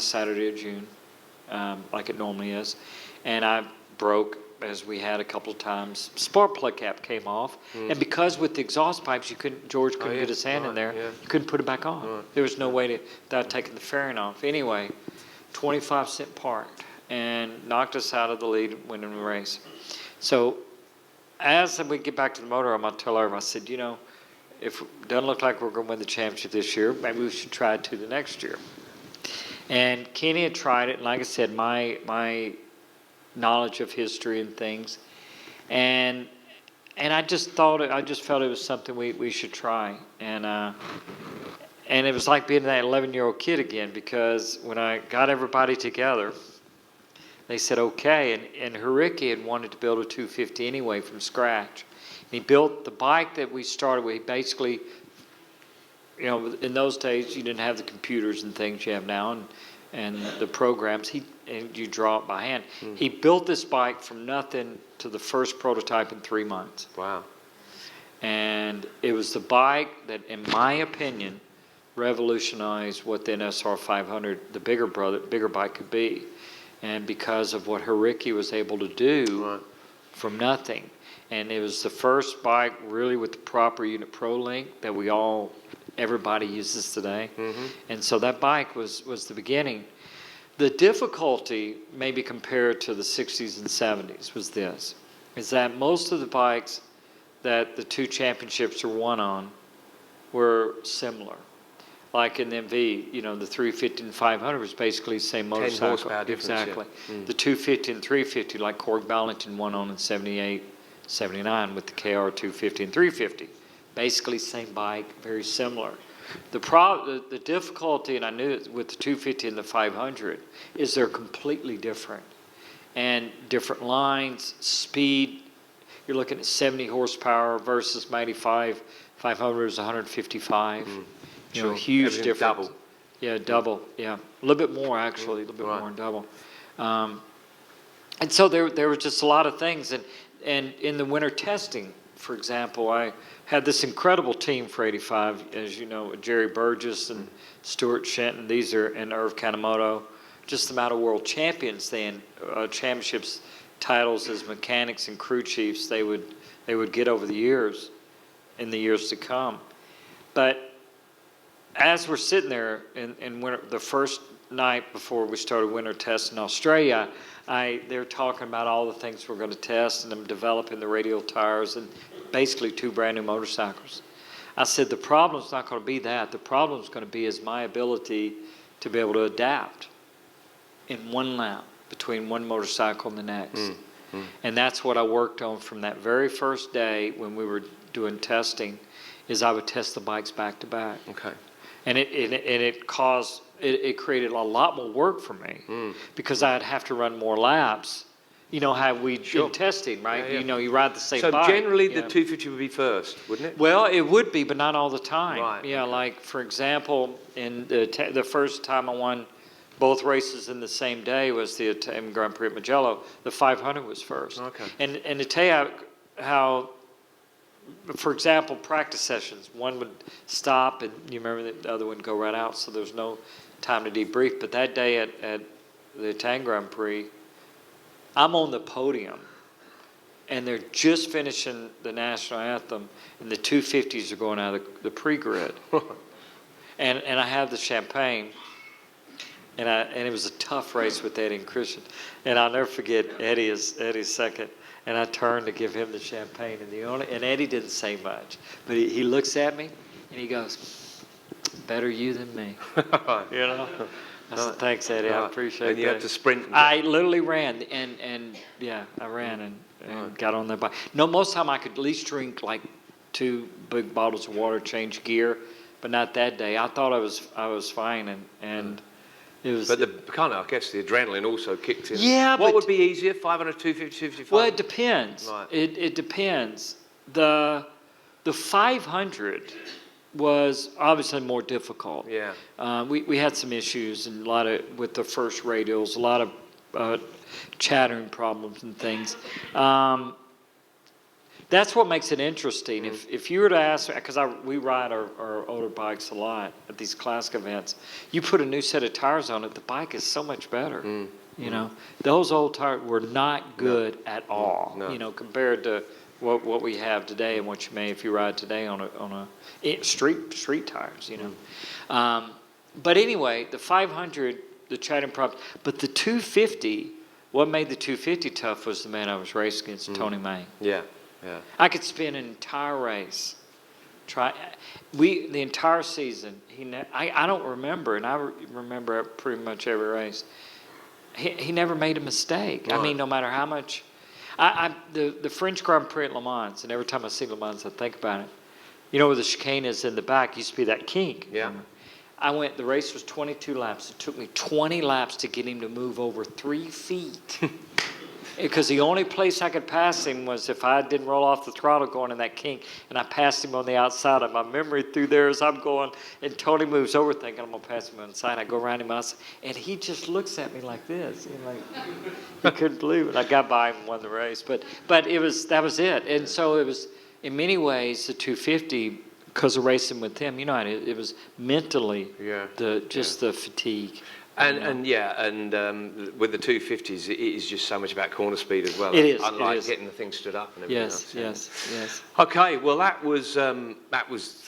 Saturday of June, like it normally is. And I broke, as we had a couple of times, spark plug cap came off. And because with the exhaust pipes, George couldn't get his hand in there, you couldn't put it back on. There was no way without taking the fairing off. Anyway, 25-cent part, and knocked us out of the lead, winning the race. So as we get back to the motorhome, I tell her, I said, if it doesn't look like we're going to win the championship this year, maybe we should try it the next year. And Kenny had tried it, and like I said, my knowledge of history and things, and I just felt it was something we should try, and it was like being that 11-year-old kid again, because when I got everybody together, they said okay, and Hiriki had wanted to build a 250 anyway from scratch. And he built the bike that we started with. He basically, in those days you didn't have the computers and things you have now, and the programs. And you draw it by hand. He built this bike from nothing to the first prototype in 3 months. Wow! And it was the bike that, in my opinion, revolutionized what the NSR 500, the bigger bike, could be. And because of what Hiriki was able to do from nothing. And it was the first bike really with the proper unit Pro Link that everybody uses today. And so that bike was the beginning. The difficulty, maybe compared to the 60s and 70s, was this, is that most of the bikes that the 2 championships are won on were similar. Like in the MV, the 350 and 500 was basically the same motorcycle. 10 horsepower difference. Exactly. The 250 and 350, like Cork Ballington won on in 78, 79 with the KR 250 and 350. Basically same bike, very similar. The difficulty, and I knew it with the 250 and the 500, is they're completely different. And different lines, speed, you're looking at 70 horsepower versus 95, 500 is 155. Huge difference. Double. Yeah, double. Yeah, a little bit more actually, a little bit more than double. And so there were just a lot of things. And in the winter testing, for example, I had this incredible team for 85, as you know, Jerry Burgess and Stuart Shenton, and Irv Kanemoto, just the amount of world champions then, championships titles as mechanics and crew chiefs they would get over the years, in the years to come. But as we're sitting there in winter, the first night before we started winter tests in Australia, they're talking about all the things we're going to test, and I'm developing the radial tires and basically 2 brand new motorcycles. I said, the problem's not going to be that. The problem's going to be is my ability to be able to adapt in one lap between one motorcycle and the next. And that's what I worked on from that very first day when we were doing testing, is I would test the bikes back to back. Okay. And it created a lot more work for me because I'd have to run more laps. You know how we do testing, right? Yeah, yeah. You know, you ride the same So bike. generally the 250 would be first, wouldn't it? Well, it would be, but not all the time. Right, Yeah, okay. like for example, in the first time I won both races in the same day was the Italian Grand Prix at Mugello. The 500 was first. Okay. And to tell you how, for example, practice sessions, one would stop and you remember the other one would go right out, so there's no time to debrief. But that day at the Italian Grand Prix, I'm on the podium, and they're just finishing the national anthem, and the 250s are going out of the pre-grid. and I have the champagne, and it was a tough race with Eddie and Christian. And I'll never forget Eddie's second, and I turned to give him the champagne, and Eddie didn't say much, but he looks at me, and he goes, better you than me. You know? I said, thanks, Eddie. I appreciate that. And you had to sprint. I literally ran, and yeah, I ran and got on the bike. No, most of the time I could at least drink like 2 big bottles of water, change gear, but not that day. I thought I was fine, and it was. But I guess the adrenaline also kicked in. Yeah, What but would be easier, 500, 250, 255? well, it depends. Right. It depends. The 500 was obviously more difficult. Yeah. We had some issues and with the first radials, a lot of chattering problems and things. That's what makes it interesting. If you were to ask, because we ride our older bikes a lot at these classic events, you put a new set of tires on it, the bike is so much better. You know, those old tires were not good at all. No. You know, compared to what we have today and what you may if you ride today on a street tires. You know, but anyway, the 500, the chattering problems, but the 250. What made the 250 tough was the man I was racing against, Tony May. Yeah. Yeah. I could spin an entire race. The entire season. I don't remember, and I remember pretty much every race. He never made a mistake. Right. I mean, no matter how much. The French Grand Prix at Le Mans, and every time I see Le Mans, I think about it. You know where the chicane is in the back used to be that kink. Yeah. The race was 22 laps. It took me 20 laps to get him to move over 3 feet. Because the only place I could pass him was if I didn't roll off the throttle going in that kink, and I passed him on the outside. And my memory through there as I'm going, and Tony moves over thinking I'm going to pass him on the side. I go around him outside, and he just looks at me like this. And like, he couldn't believe it. I got by him and won the race. But that was it. And so it was, in many ways, the 250, because of racing with him, you know, it was mentally the fatigue. And with the 250s, it is just so much about corner speed as well. It is. Unlike getting the thing stood up and everything else. Yes. Okay, well that was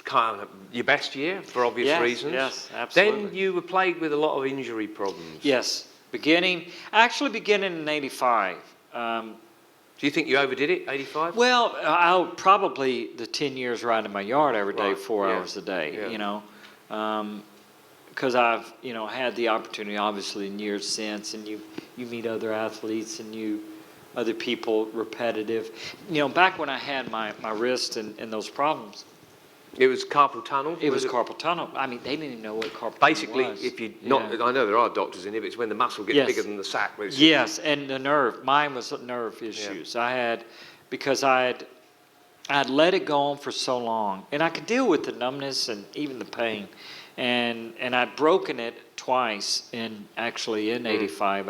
kind of your best year for obvious reasons. Yes, absolutely. Then you were plagued with a lot of injury problems. Yes, beginning in 85. Do you think you overdid it, 85? Well, I'll probably the 10 years riding in my yard every day, Right, 4 hours a day. Yeah. You know. Because I've, had the opportunity, obviously, in years since, and you meet other athletes and other people, repetitive. Back when I had my wrist and those problems. It was carpal tunnel? It was carpal tunnel. I mean, they didn't even know what carpal Basically, tunnel was. if you not, I know there are doctors in it, but it's when the muscle gets bigger than the sac. Yes, and the nerve. Mine was nerve issues. Yeah. Because I'd let it go on for so long, and I could deal with the numbness and even the pain. And I'd broken it twice in 85.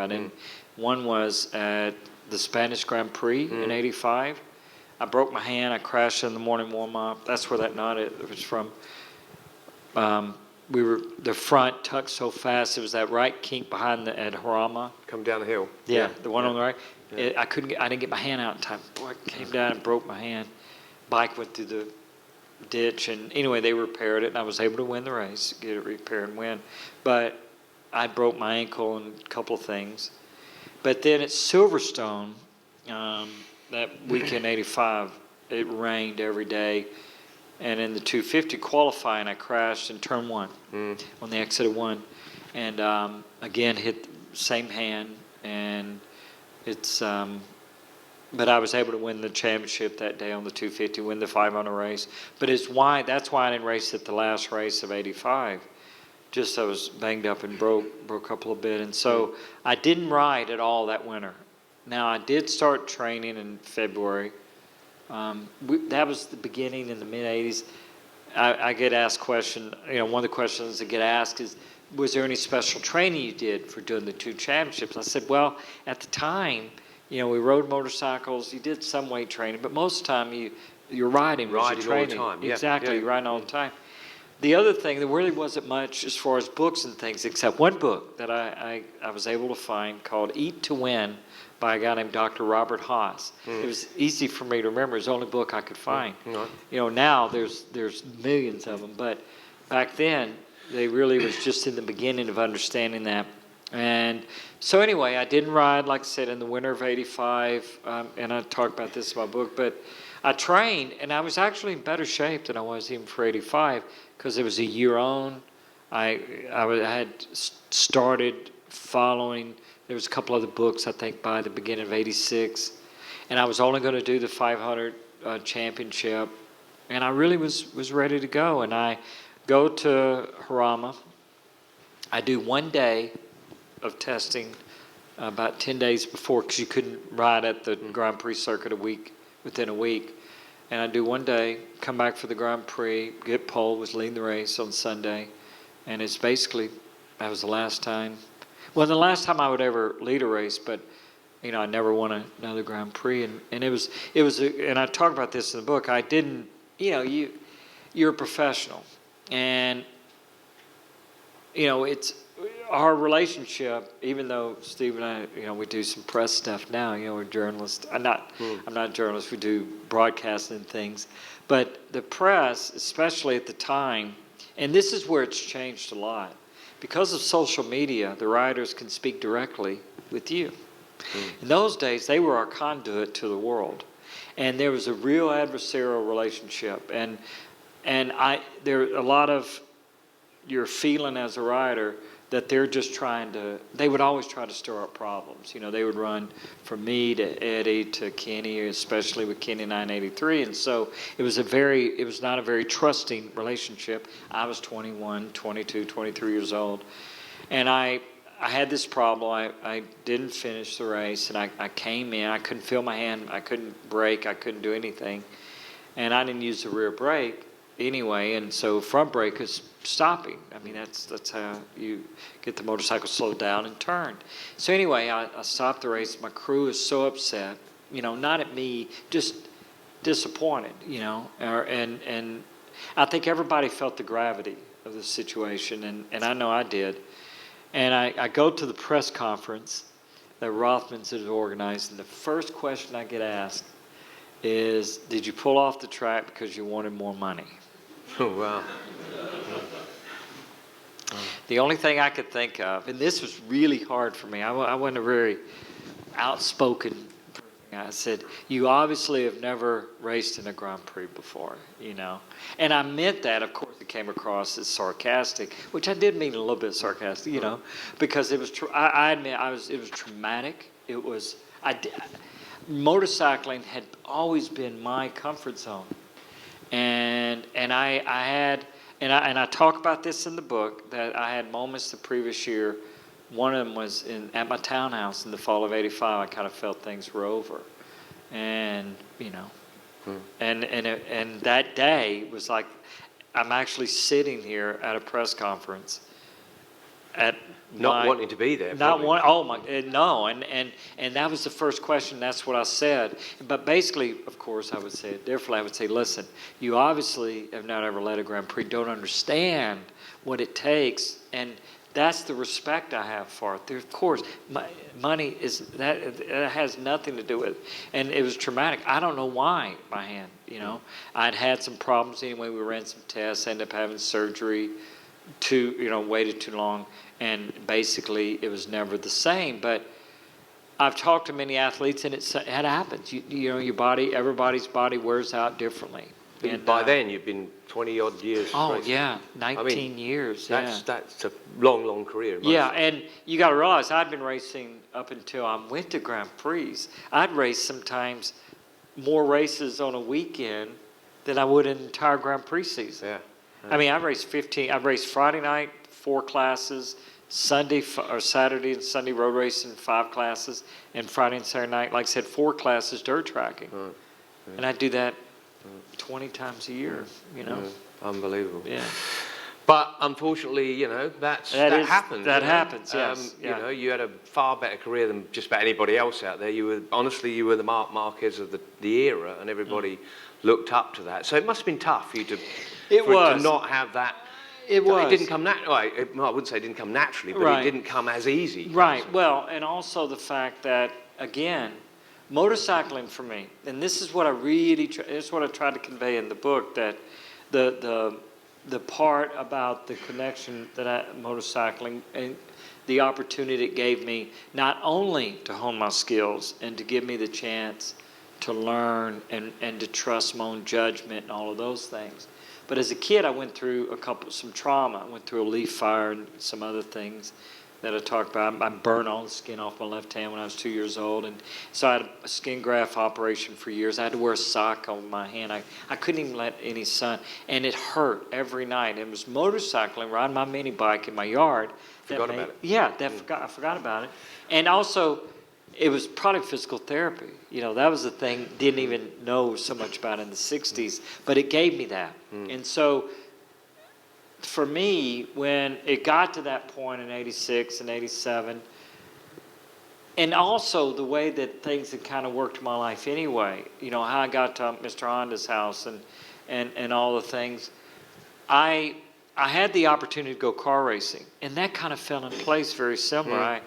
One was at the Spanish Grand Prix in '85. I broke my hand. I crashed in the morning warm-up. That's where that knot was from. The front tucked so fast. It was that right kink behind at Jarama. Come down the hill. Yeah, the one on the right. Yeah. I didn't get my hand out in time. Boy, I came down and broke my hand. Bike went through the ditch, and anyway, they repaired it, and I was able to win the race, get it repaired and win. But I broke my ankle and a couple of things. But then at Silverstone, that weekend '85, it rained every day. And in the 250 qualifying, I crashed in turn 1 on the exit of 1. And again, hit the same hand. And it's, but I was able to win the championship that day on the 250, win the 500 race. But that's why I didn't race at the last race of '85. Just I was banged up and broke a couple of bit. And so I didn't ride at all that winter. Now, I did start training in February. That was the beginning in the mid-'80s. I get asked question. One of the questions that get asked is, was there any special training you did for doing the 2 championships? I said, well, at the time, we rode motorcycles. You did some weight training, but most of the time you're riding. Riding all the time. Yeah. Exactly, you're riding all the time. The other thing, there really wasn't much as far as books and things, except one book that I was able to find called Eat to Win by a guy named Dr. Robert Haas. It was easy for me to remember. It was the only book I could find. Now there's millions of them, but back then they really was just in the beginning of understanding that. And so anyway, I didn't ride, like I said, in the winter of '85, and I talk about this in my book, but I trained, and I was actually in better shape than I was even for '85, because it was a year on. I had started following. There was a couple other books, I think, by the beginning of '86. And I was only going to do the 500 championship. And I really was ready to go. And I go to Jarama. I do 1 day of testing about 10 days before, because you couldn't ride at the Grand Prix circuit within a week. And I do 1 day, come back for the Grand Prix, get pole, was leading the race on Sunday. And it's basically, that was the last time. Well, the last time I would ever lead a race, but I never won another Grand Prix, and it was, and I talk about this in the book. I didn't, you're a professional, and it's our relationship. Even though Steve and I, we do some press stuff now. We're journalists. I'm not a journalist. We do broadcasting and things, but the press, especially at the time, and this is where it's changed a lot. Because of social media, the riders can speak directly with you. In those days, they were our conduit to the world. And there was a real adversarial relationship. And there a lot of your feeling as a rider that they're just they would always try to stir up problems. They would run from me to Eddie to Kenny, especially with Kenny 983. And so it was not a very trusting relationship. I was 21, 22, 23 years old. And I had this problem. I didn't finish the race, and I came in. I couldn't feel my hand. I couldn't brake. I couldn't do anything. And I didn't use the rear brake anyway, and so front brake is stopping. I mean, that's how you get the motorcycle slowed down and turned. So anyway, I stopped the race. My crew is so upset, not at me, just disappointed, and I think everybody felt the gravity of the situation, and I know I did. And I go to the press conference that Rothman's had organized, and the first question I get asked is, did you pull off the track because you wanted more money? Oh, wow. The only thing I could think of, and this was really hard for me, I wasn't a very outspoken person. I said, you obviously have never raced in a Grand Prix before, And I meant that. Of course, it came across as sarcastic, which I did mean a little bit sarcastic, because it was, I admit, it was traumatic. It was, motorcycling had always been my comfort zone. And I talk about this in the book, that I had moments the previous year. One of them was at my townhouse in the fall of '85. I kind of felt things were over, and and that day was like, I'm actually sitting here at a press conference, at Not wanting to be there. Not probably. one. Oh my, no, and that was the first question. That's what I said. But basically, of course, I would say it differently. I would say, listen, you obviously have not ever led a Grand Prix, don't understand what it takes, and that's the respect I have for it. There, of course, money is that. It has nothing to do with it. And it was traumatic. I don't know why my hand. You know, I'd had some problems anyway. We ran some tests, ended up having surgery. Waited too long. And basically, it was never the same. But I've talked to many athletes, and it happens. Your body, everybody's body wears out differently. And by then, you've been 20-odd years. Oh, racing. yeah, 19 years. That's a long, long career. Yeah, and you got to realize, I'd been racing up until I went to Grand Prix. I'd race sometimes more races on a weekend than I would an entire Grand Prix season. Yeah. I mean, I raced Friday night, 4 classes, Saturday and Sunday road racing, 5 classes, and Friday and Saturday night, like I said, 4 classes dirt tracking. And I do that 20 times a year, Unbelievable. Yeah. But unfortunately, that happens. That happens, yes. You had a far better career than just about anybody else out there. You were the Marc Marquez of the era, and everybody looked up to that. So it must have been tough for you to not have that. It was. It didn't come naturally. I wouldn't say it didn't come naturally, but it didn't come as easy. Right. Well, and also the fact that, again, motorcycling for me, and this is what I tried to convey in the book, that the part about the connection that motorcycling and the opportunity it gave me, not only to hone my skills and to give me the chance to learn and to trust my own judgment and all of those things. But as a kid, I went through some trauma. I went through a leaf fire and some other things that I talked about. I burned all the skin off my left hand when I was 2 years old. And so I had a skin graft operation for years. I had to wear a sock on my hand. I couldn't even let any sun. And it hurt every night. It was motorcycling, riding my mini bike in my yard. Forgot about it. Yeah, I forgot about it. And also, it was probably physical therapy. That was the thing, didn't even know so much about in the 60s, but it gave me that. And so for me, when it got to that point in 86 and 87, and also the way that things had kind of worked in my life anyway, how I got to Mr. Honda's house and all the things, I had the opportunity to go car racing, and that kind of fell in place very similar.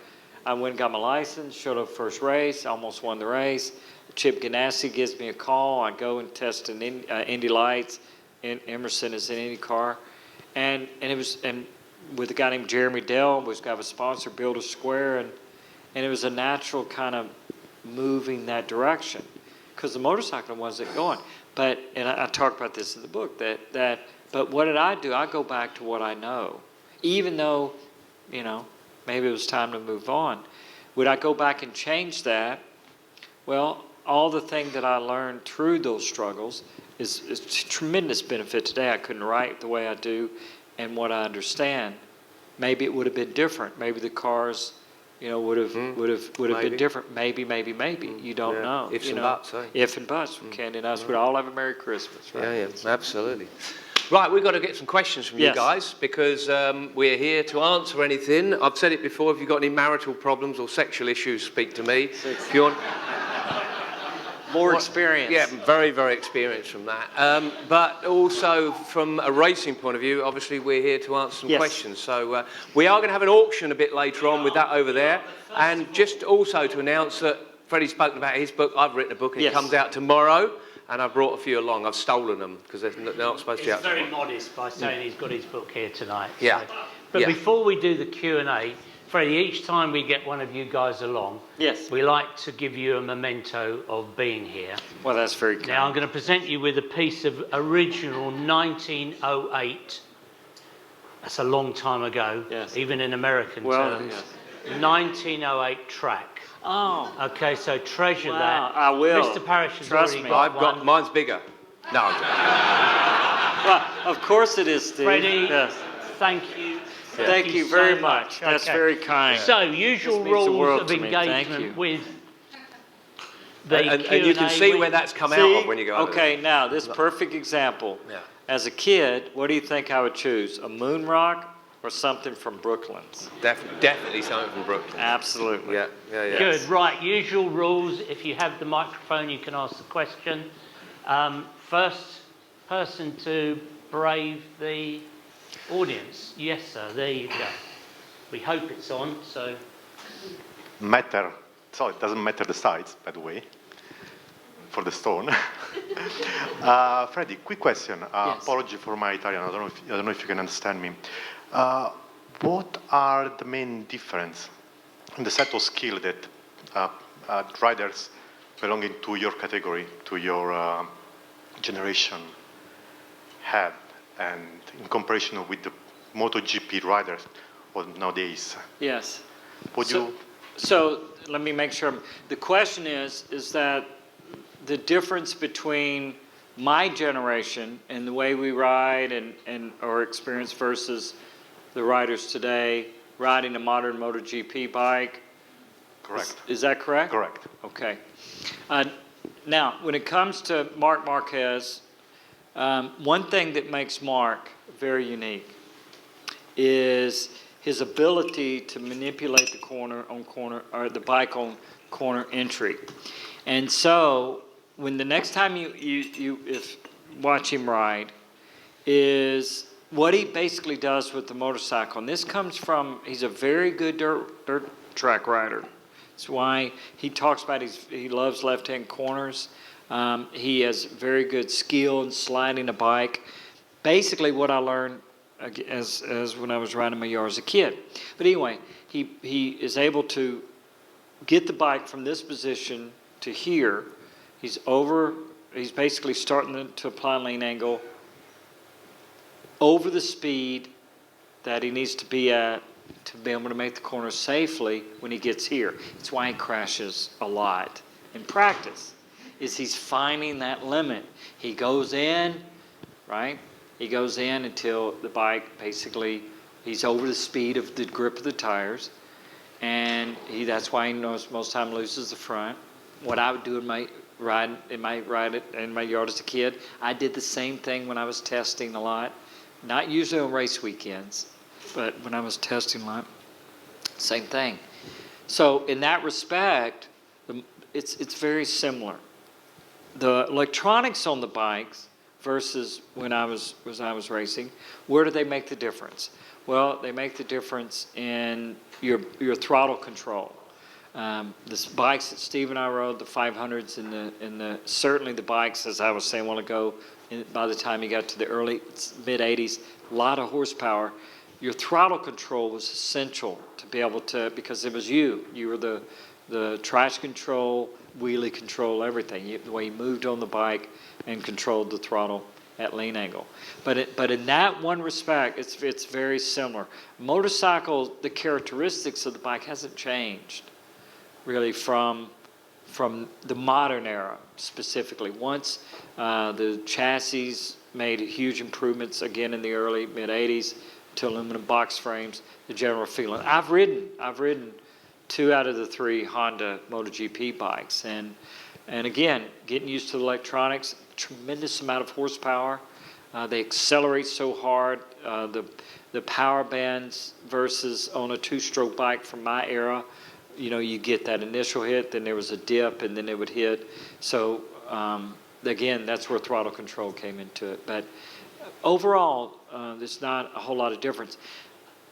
I went and got my license, showed up first race, almost won the race. Chip Ganassi gives me a call. I go and test an Indy Lights. Emerson is in Indy car. And with a guy named Jeremy Dell, who's got a sponsor, Build a Square, and it was a natural kind of moving that direction, because the motorcycle wasn't going. But I talk about this in the book, but what did I do? I go back to what I know, even though, maybe it was time to move on. Would I go back and change that? Well, all the thing that I learned through those struggles is tremendous benefit today. I couldn't write the way I do and what I understand. Maybe it would have been different. Maybe the cars, would have been different. Maybe. You don't know. Ifs and buts, eh? If and buts. Candy and us would all have a Merry Christmas, right? Yeah, absolutely. Right, we've got to get some questions from you guys, because we're here to answer anything. I've said it before, if you've got any marital problems or sexual issues, speak to me. If you want... More experience. Yeah, very, very experienced from that. But also from a racing point of view, obviously we're here to answer some questions. So we are going to have an auction a bit later on with that over there. And just also to announce that Freddie's spoken about his book. I've written a book and it comes out tomorrow. And I've brought a few along. I've stolen them because they're not supposed to be out. He's very modest by saying he's got his book here tonight. Yeah. So. But before we do the Q&A, Freddie, each time we get one of you guys along, we like to give you a memento of being here. Well, that's very kind. Now, I'm going to present you with a piece of original 1908. That's a long time ago, even in American terms. 1908 track. Oh. Okay, so treasure that. I will. Mr. Parrish has Trust already me. got one. Mine's bigger. No. Well, of course it is, Steve. Freddie, thank you. Thank you very much. That's very kind. So, usual rules of engagement with the Q&A. And you can see where that's come out of when you go over Okay, now, this perfect example. Yeah. As a kid, what do you think I would choose? A moon rock or something from Brooklands. Definitely something from Brooklyn. Absolutely. Yeah, yeah, yeah. Good, right, usual rules. If you have the microphone, you can ask the question. First person to brave the audience. Yes, sir, there you go. We hope it's on, so... Matter, so it doesn't matter the size, by the way, for the stone. Freddie, quick question. Yes. Apology for my Italian. I don't know if you can understand me. What are the main difference in the set of skill that riders belonging to your category, to your generation, have, and in comparison with the MotoGP riders of nowadays? Yes. Would you? So let me make sure. The question is that the difference between my generation and the way we ride and or experience versus the riders today riding a modern MotoGP bike? Correct. Is that correct? Correct. Okay. Now, when it comes to Marc Marquez, one thing that makes Marc very unique is his ability to manipulate the bike on corner entry. And so, when the next time you watch him ride, is what he basically does with the motorcycle. And this comes from, he's a very good dirt track rider. That's why he talks about he loves left-hand corners. He has very good skill in sliding a bike. Basically, what I learned as when I was riding my yard as a kid. But anyway, he is able to get the bike from this position to here. He's basically starting to apply lane angle over the speed that he needs to be at to be able to make the corner safely when he gets here. That's why he crashes a lot in practice, is he's finding that limit. He goes in, right? He goes in until the bike basically, he's over the speed of the grip of the tires, and that's why he most time loses the front. What I would do in my ride in my yard as a kid, I did the same thing when I was testing a lot. Not usually on race weekends, but when I was testing a lot, same thing. So in that respect, it's very similar. The electronics on the bikes versus when I was racing, where do they make the difference? Well, they make the difference in your throttle control. The bikes that Steve and I rode, the 500s and certainly the bikes, as I was saying a while ago, by the time you got to the early mid-80s, a lot of horsepower. Your throttle control was essential to be able to, because it was you were the traction control, wheelie control, everything. The way you moved on the bike and controlled the throttle at lane angle. But in that one respect, it's very similar. Motorcycle, the characteristics of the bike hasn't changed really from the modern era specifically. Once the chassis made huge improvements again in the early mid-80s to aluminum box frames, the general feeling. I've ridden 2 out of the 3 Honda MotoGP bikes, and again, getting used to the electronics, tremendous amount of horsepower. They accelerate so hard. The power bands versus on a 2-stroke bike from my era, you get that initial hit, then there was a dip, and then it would hit. So again, that's where throttle control came into it. But overall, there's not a whole lot of difference.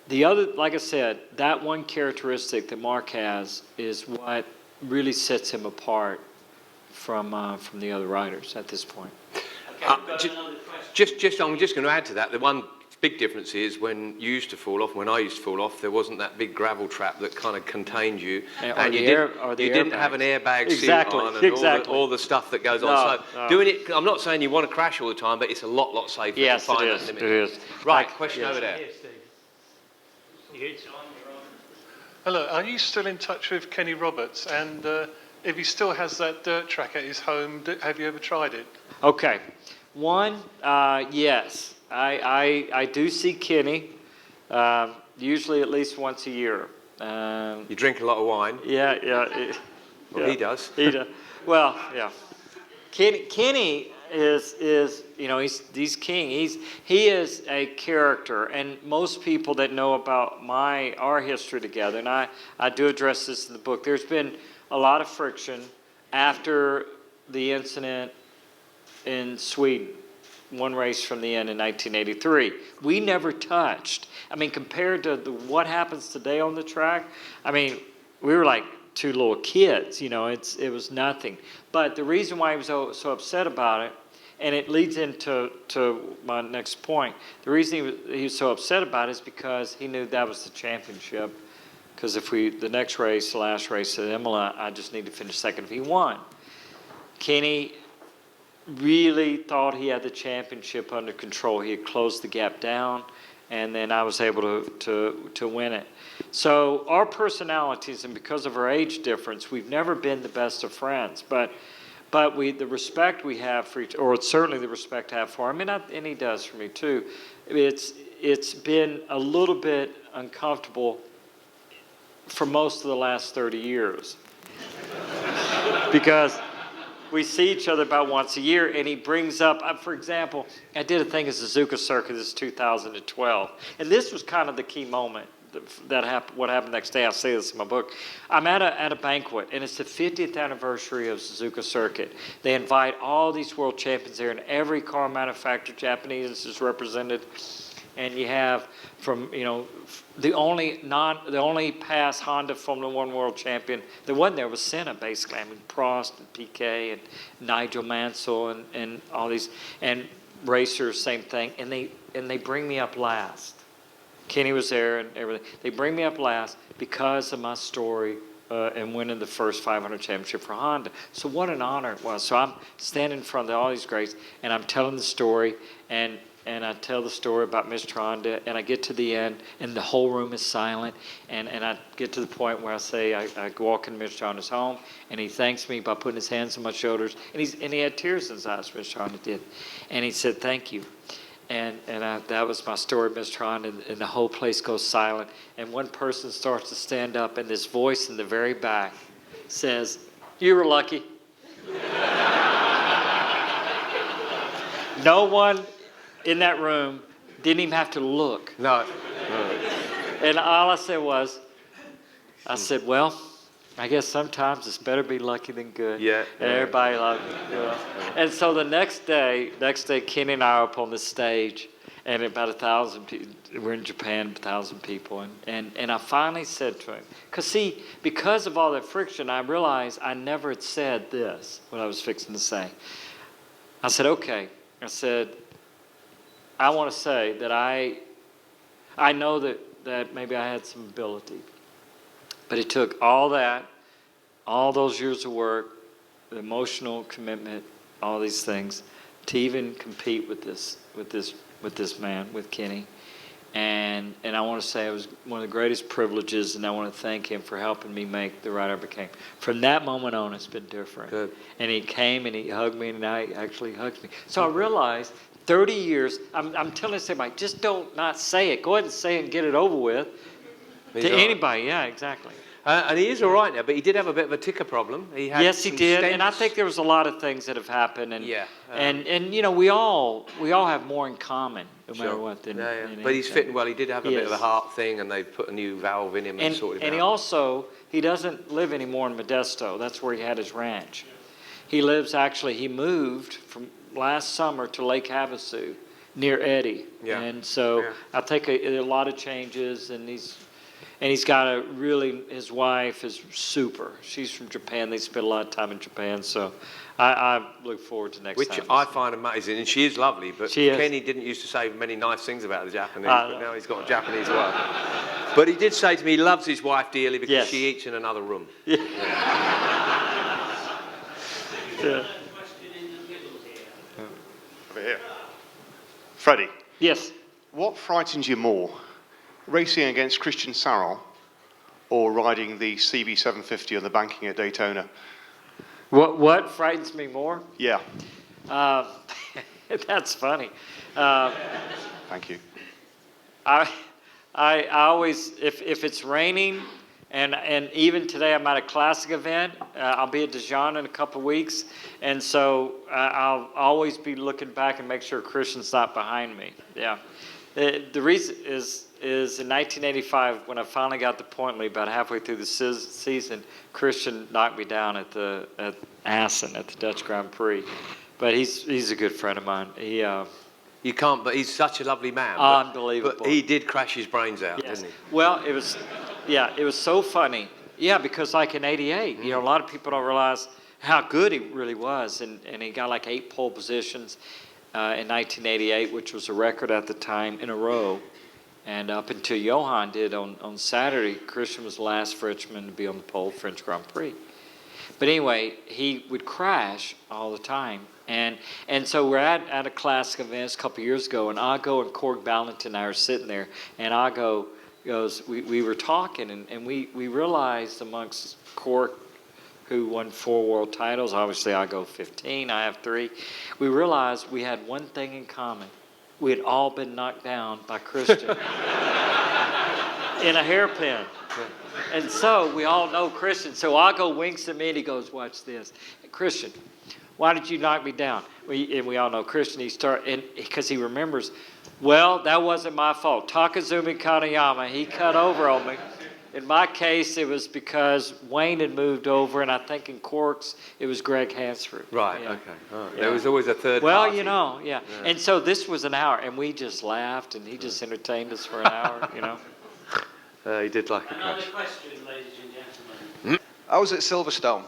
The other, like I said, that one characteristic that Marc has is what really sets him apart from the other riders at this point. Okay, I'm just going to add to that. The one big difference is when you used to fall off, when I used to fall off, there wasn't that big gravel trap that kind of contained you, and you didn't have an airbag seat on, and all the stuff that goes on. So doing it, I'm not saying you want to crash all the time, but it's a lot safer to find that limit. It is. Right, question over there. Hello, are you still in touch with Kenny Roberts? And if he still has that dirt track at his home, have you ever tried it? Okay. One, yes. I do see Kenny, usually at least once a year. You drink a lot of wine. Yeah. Well, he does. He does. Well, yeah. Kenny, is he's king. He is a character, and most people that know about our history together, and I do address this in the book. There's been a lot of friction after the incident in Sweden, one race from the end in 1983. We never touched. I mean, compared to what happens today on the track, I mean, we were like two little kids, it was nothing. But the reason why he was so upset about it, and it leads into my next point, the reason he was so upset about it is because he knew that was the championship. Because the next race, the last race at Imola, I just need to finish second if he won. Kenny really thought he had the championship under control. He had closed the gap down, and then I was able to win it. So our personalities, and because of our age difference, we've never been the best of friends. But the respect we have for each, or certainly the respect I have for him, and he does for me too. It's been a little bit uncomfortable for most of the last 30 years because we see each other about once a year, and he brings up, for example, I did a thing at Suzuka Circuit, this is 2012, and this was kind of the key moment that happened. What happened next day, I'll say this in my book. I'm at a banquet, and it's the 50th anniversary of Suzuka Circuit. They invite all these world champions there, and every car manufacturer, Japanese, is represented. And you have from, the only past Honda Formula One world champion that wasn't there was Senna, basically. I mean, Prost and Piquet and Nigel Mansell and all these, and racers, same thing. And they bring me up last. Kenny was there and everything. They bring me up last because of my story and winning the first 500 championship for Honda. So what an honor it was. So I'm standing in front of all these greats, and I'm telling the story, and I tell the story about Mr. Honda, and I get to the end, and the whole room is silent, and I get to the point where I say, I walk in Mr. Honda's home, and he thanks me by putting his hands on my shoulders, and he had tears in his eyes, Mr. Honda did, and he said, thank you. And that was my story, Mr. Honda, and the whole place goes silent, and one person starts to stand up, and this voice in the very back says, you were lucky. No one in that room didn't even have to look. No. And all I said was, well, I guess sometimes it's better be lucky than good. Yeah. And everybody loved it. And so the next day, Kenny and I are up on the stage, and about 1,000 people, we're in Japan, 1,000 people. And I finally said to him, because of all that friction, I realized I never had said this, what I was fixing to say. I said, okay. I said, I want to say that I know that maybe I had some ability, but it took all those years of work, the emotional commitment, all these things, to even compete with this man, with Kenny, and I want to say it was one of the greatest privileges, and I want to thank him for helping me make the rider I became. From that moment on, it's been different. Good. And he came and he hugged me, and now he actually hugs me. So I realized 30 years, I'm telling somebody, just don't not say it. Go ahead and say it and get it over with. He's to all right. anybody, yeah, exactly. And he is all right now, but he did have a bit of a ticker problem. Yes, he did, and I stents. think there was a lot of things that have happened, and Yeah, and we all have more in common, no matter what. Than but he's anything. fitting well. He did have a He bit of a is. heart thing, and they've put a new valve in him and sorted it and out. he doesn't live anymore in Modesto. That's where he had his ranch. He moved from last summer to Lake Havasu near Eddie. Yeah. And so I take a lot of changes, and he's got his wife is super. She's from Japan. They spend a lot of time in Japan, so I look forward to next time. Which I find amazing, and she is lovely, but She is. Kenny didn't used to say many nice things about the Japanese, but now he's got a Japanese wife. But he did say to me he loves his wife dearly because she eats in another room. Yeah. Over here. Freddie, Yes. what frightens you more? Racing against Christian Sarrel or riding the CB750 on the banking at Daytona? What frightens me more? Yeah. That's funny. Thank you. I always, if it's raining And even today, I'm at a classic event. I'll be at Dijon in a couple of weeks. And so I'll always be looking back and make sure Christian's not behind me. Yeah. The reason is in 1985, when I finally got the point lead, about halfway through the season, Christian knocked me down at Assen at the Dutch Grand Prix. But he's a good friend of mine. You can't, but he's such a lovely man. Unbelievable. But he did crash his brains out, Yes. didn't he? Well, it was so funny. Yeah, because like in '88, a lot of people don't realize how good he really was, and he got like 8 pole positions in 1988, which was a record at the time in a row. And up until Johan did on Saturday, Christian was the last Frenchman to be on the pole French Grand Prix. But anyway, he would crash all the time. And so we're at a classic event a couple years ago, and Ago and Cork Ballington and I are sitting there, and Ago goes, we were talking, and we realized amongst Cork, who won 4 world titles, obviously Ago 15, I have 3, we realized we had one thing in common. We had all been knocked down by Christian in a hairpin. And so we all know Christian. So Ago winks at me and he goes, watch this. Christian, why did you knock me down? And we all know Christian. Because he remembers, well, that wasn't my fault. Takazumi Kanayama, he cut over on me. In my case, it was because Wayne had moved over, and I think in Cork's, it was Greg Hansford. Right, Yeah. okay. All right. Yeah. There was always a third Well, party. yeah. And so this was an hour, and we just laughed, and he just entertained us for an hour, He did like a Another crash. question, ladies and gentlemen. I was at Silverstone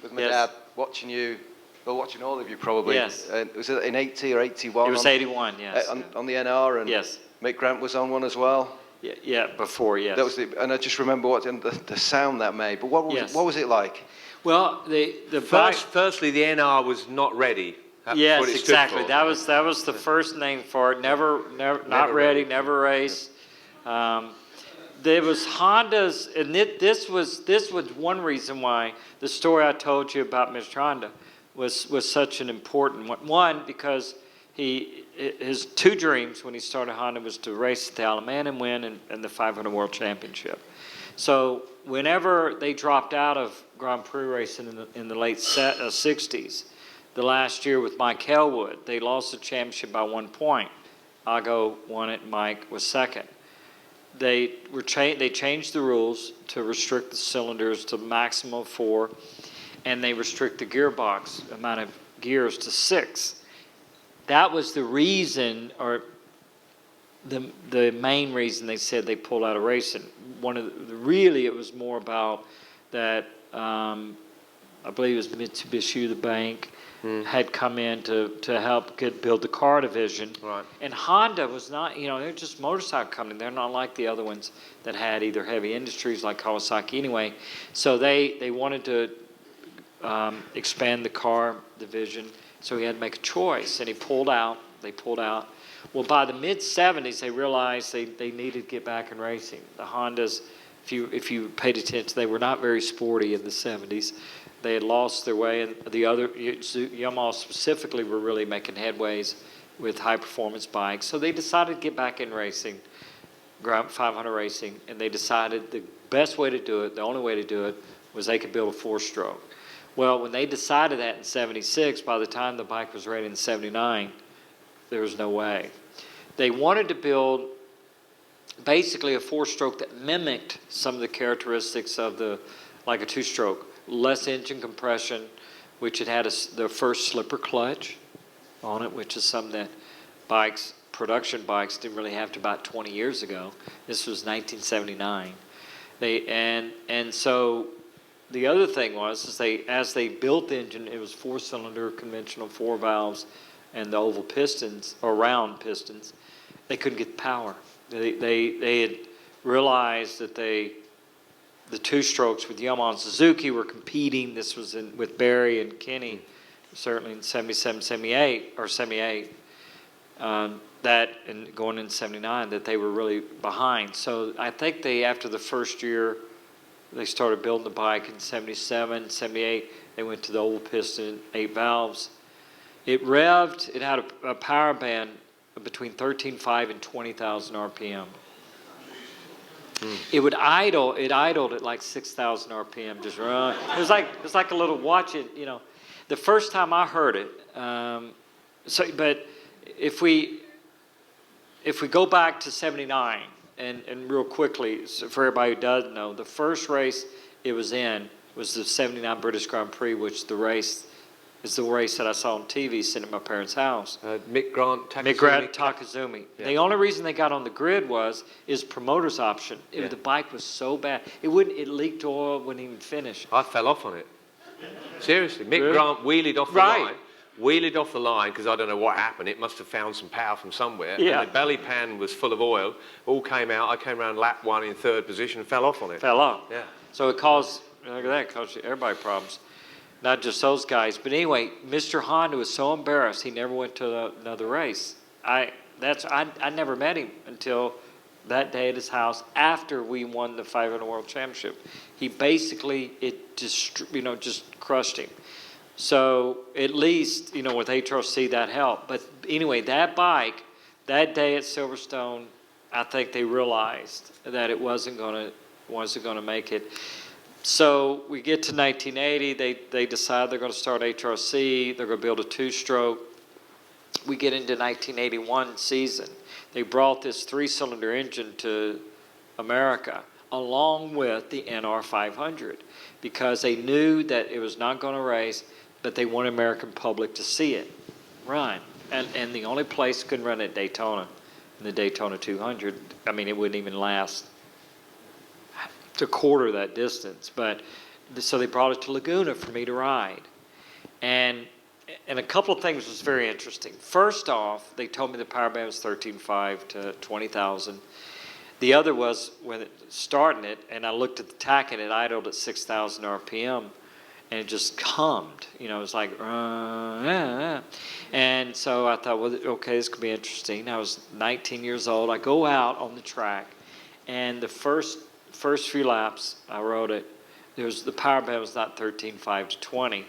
with my Yes. dad, watching you, well, watching all of you probably. Yes. Was it in 80 or 81? It was 81, yes. On the NR, and Yes. Mick Grant was on one as well. Yeah, before, yes. That was and I just remember the sound that made. But what was it like? Well, the bike. Firstly, the NR was not ready. That's Yes, what it stood exactly. for. That was the first name for it. Never not ready, never race. There was Honda's, and this was one reason why the story I told you about Mr. Honda was such an important one. One, because his 2 dreams when he started Honda was to race at the Alaman and win and the 500 World Championship. So whenever they dropped out of Grand Prix racing in the late 60s, the last year with Mike Hellwood, they lost the championship by 1 point. Ago won it, Mike was second. They changed the rules to restrict the cylinders to a maximum of 4, and they restrict the gearbox amount of gears to 6. That was the reason, or the main reason they said they pulled out of racing. Really, it was more about that. I believe it was Mitsubishi, the bank, had come in to help build the car division. Right. And Honda was not, they're just a motorcycle company. They're not like the other ones that had either heavy industries like Kawasaki anyway. So they wanted to expand the car division. So he had to make a choice, and he pulled out. They pulled out. Well, by the mid-'70s, they realized they needed to get back in racing. The Hondas, if you paid attention, they were not very sporty in the 70s. They had lost their way, and the other, Yamaha specifically, were really making headways with high-performance bikes. So they decided to get back in racing, 500 racing, and they decided the best way to do it, the only way to do it, was they could build a 4-stroke. Well, when they decided that in 76, by the time the bike was ready in 79, there was no way. They wanted to build basically a 4-stroke that mimicked some of the characteristics of like a 2-stroke. Less engine compression, which it had the first slipper clutch on it, which is something that production bikes didn't really have to about 20 years ago. This was 1979. And so the other thing was, as they built the engine, it was 4-cylinder, conventional 4 valves, and the oval pistons, or round pistons. They couldn't get power. They had realized that the 2-strokes with Yamaha and Suzuki were competing. This was with Barry and Kenny, certainly in 77, 78, or 78. That, and going into 79, that they were really behind. So I think after the first year, they started building the bike in 77, 78. They went to the oval piston, 8 valves. It revved. It had a power band between 13.5 and 20,000 RPM. It would idle. It idled at like 6,000 RPM, just run. It was like a little watch it. You know, the first time I heard it. But if we go back to '79 and real quickly, so for everybody who doesn't know, the first race it was in was the '79 British Grand Prix, which the race is the race that I saw on TV sitting at my parents' house. Mick Grant, Takazumi. Mick Grant, Takazumi. Yeah. The only reason they got on the grid is promoter's option. The bike was so bad. It leaked oil, wouldn't even finish. I fell off on it. Seriously. Mick Really? Grant wheelied off the Right. line. Wheelied off the line because I don't know what happened. It must have found some power from somewhere. Yeah. And the belly pan was full of oil. All came out. I came around lap 1 in 3rd position and fell off on it. Fell off. Yeah. So it caused, look at that, it caused everybody problems. Not just those guys. But anyway, Mr. Honda was so embarrassed he never went to another race. I never met him until that day at his house after we won the 500 World Championship. He basically, just crushed him. So at least, with HRC that helped. But anyway, that bike, that day at Silverstone, I think they realized that it wasn't going to make it. So we get to 1980, they decide they're going to start HRC, they're going to build a 2-stroke. We get into 1981 season. They brought this 3-cylinder engine to America along with the NR 500 because they knew that it was not going to race, but they wanted American public to see it run. And the only place couldn't run at Daytona, in the Daytona 200, I mean, it wouldn't even last to quarter that distance. But so they brought it to Laguna for me to ride. And a couple of things was very interesting. First off, they told me the power band was 13.5 to 20,000. The other was when starting it, and I looked at the tack and it idled at 6,000 RPM. And it just hummed, it was like, and so I thought, well, okay, this could be interesting. I was 19 years old. I go out on the track, and the first few laps, I rode it. The power band was not 13.5 to 20.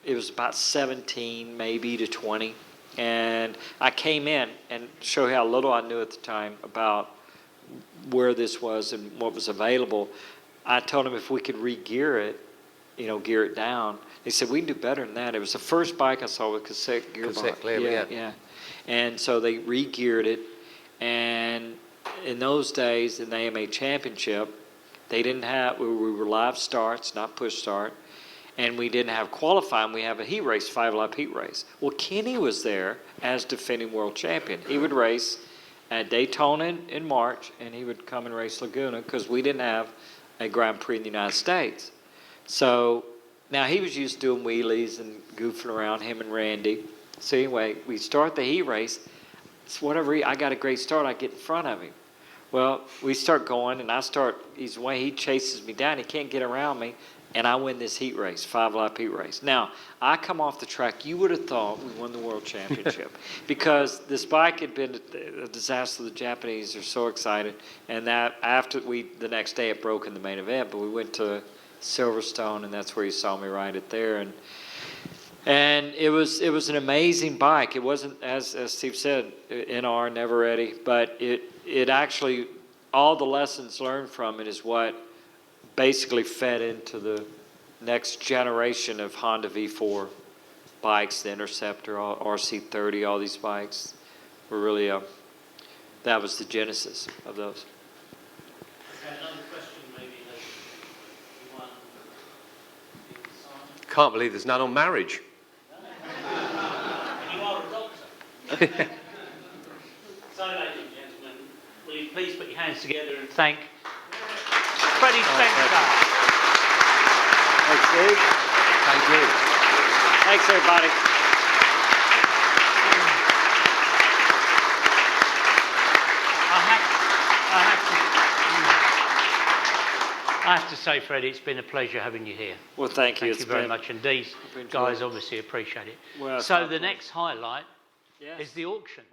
It was about 17 maybe to 20, and I came in and show you how little I knew at the time about where this was and what was available. I told them if we could re-gear it, gear it down. They said, we can do better than that. It was the first bike I saw with cassette gearbox. Cassette clearly, yeah. And so they re-geared it. And in those days, in the AMA Championship, they didn't have, we were live starts, not push start. And we didn't have qualifying. We have a heat race, 5-lap heat race. Well, Kenny was there as defending world champion. He would race at Daytona in March, and he would come and race Laguna because we didn't have a Grand Prix in the United States. So now he was used to doing wheelies and goofing around, him and Randy. So anyway, we start the heat race. It's whatever, I got a great start, I get in front of him. Well, we start going, and he chases me down, he can't get around me, and I win this heat race, 5-lap heat race. Now, I come off the track, you would have thought we won the world championship because this bike had been a disaster. The Japanese are so excited, and that after the next day it broke in the main event, but we went to Silverstone, and that's where you saw me ride it there, and it was an amazing bike. It wasn't, as Steve said, NR, never ready, but it actually, all the lessons learned from it is what basically fed into the next generation of Honda V4 bikes, the Interceptor, RC30, all these bikes were really, that was the genesis of those. Another question, maybe, one. Can't believe there's none on marriage. You are a doctor. So, ladies and gentlemen, will you please put your hands together and thank Freddie Spencer. Thanks, Steve. Thank you. Thanks, everybody. I have to say, Freddie, it's been a pleasure having you here. Well, thank you. Thank you very much indeed. Guys obviously appreciate it. Well, so the next highlight is the auction.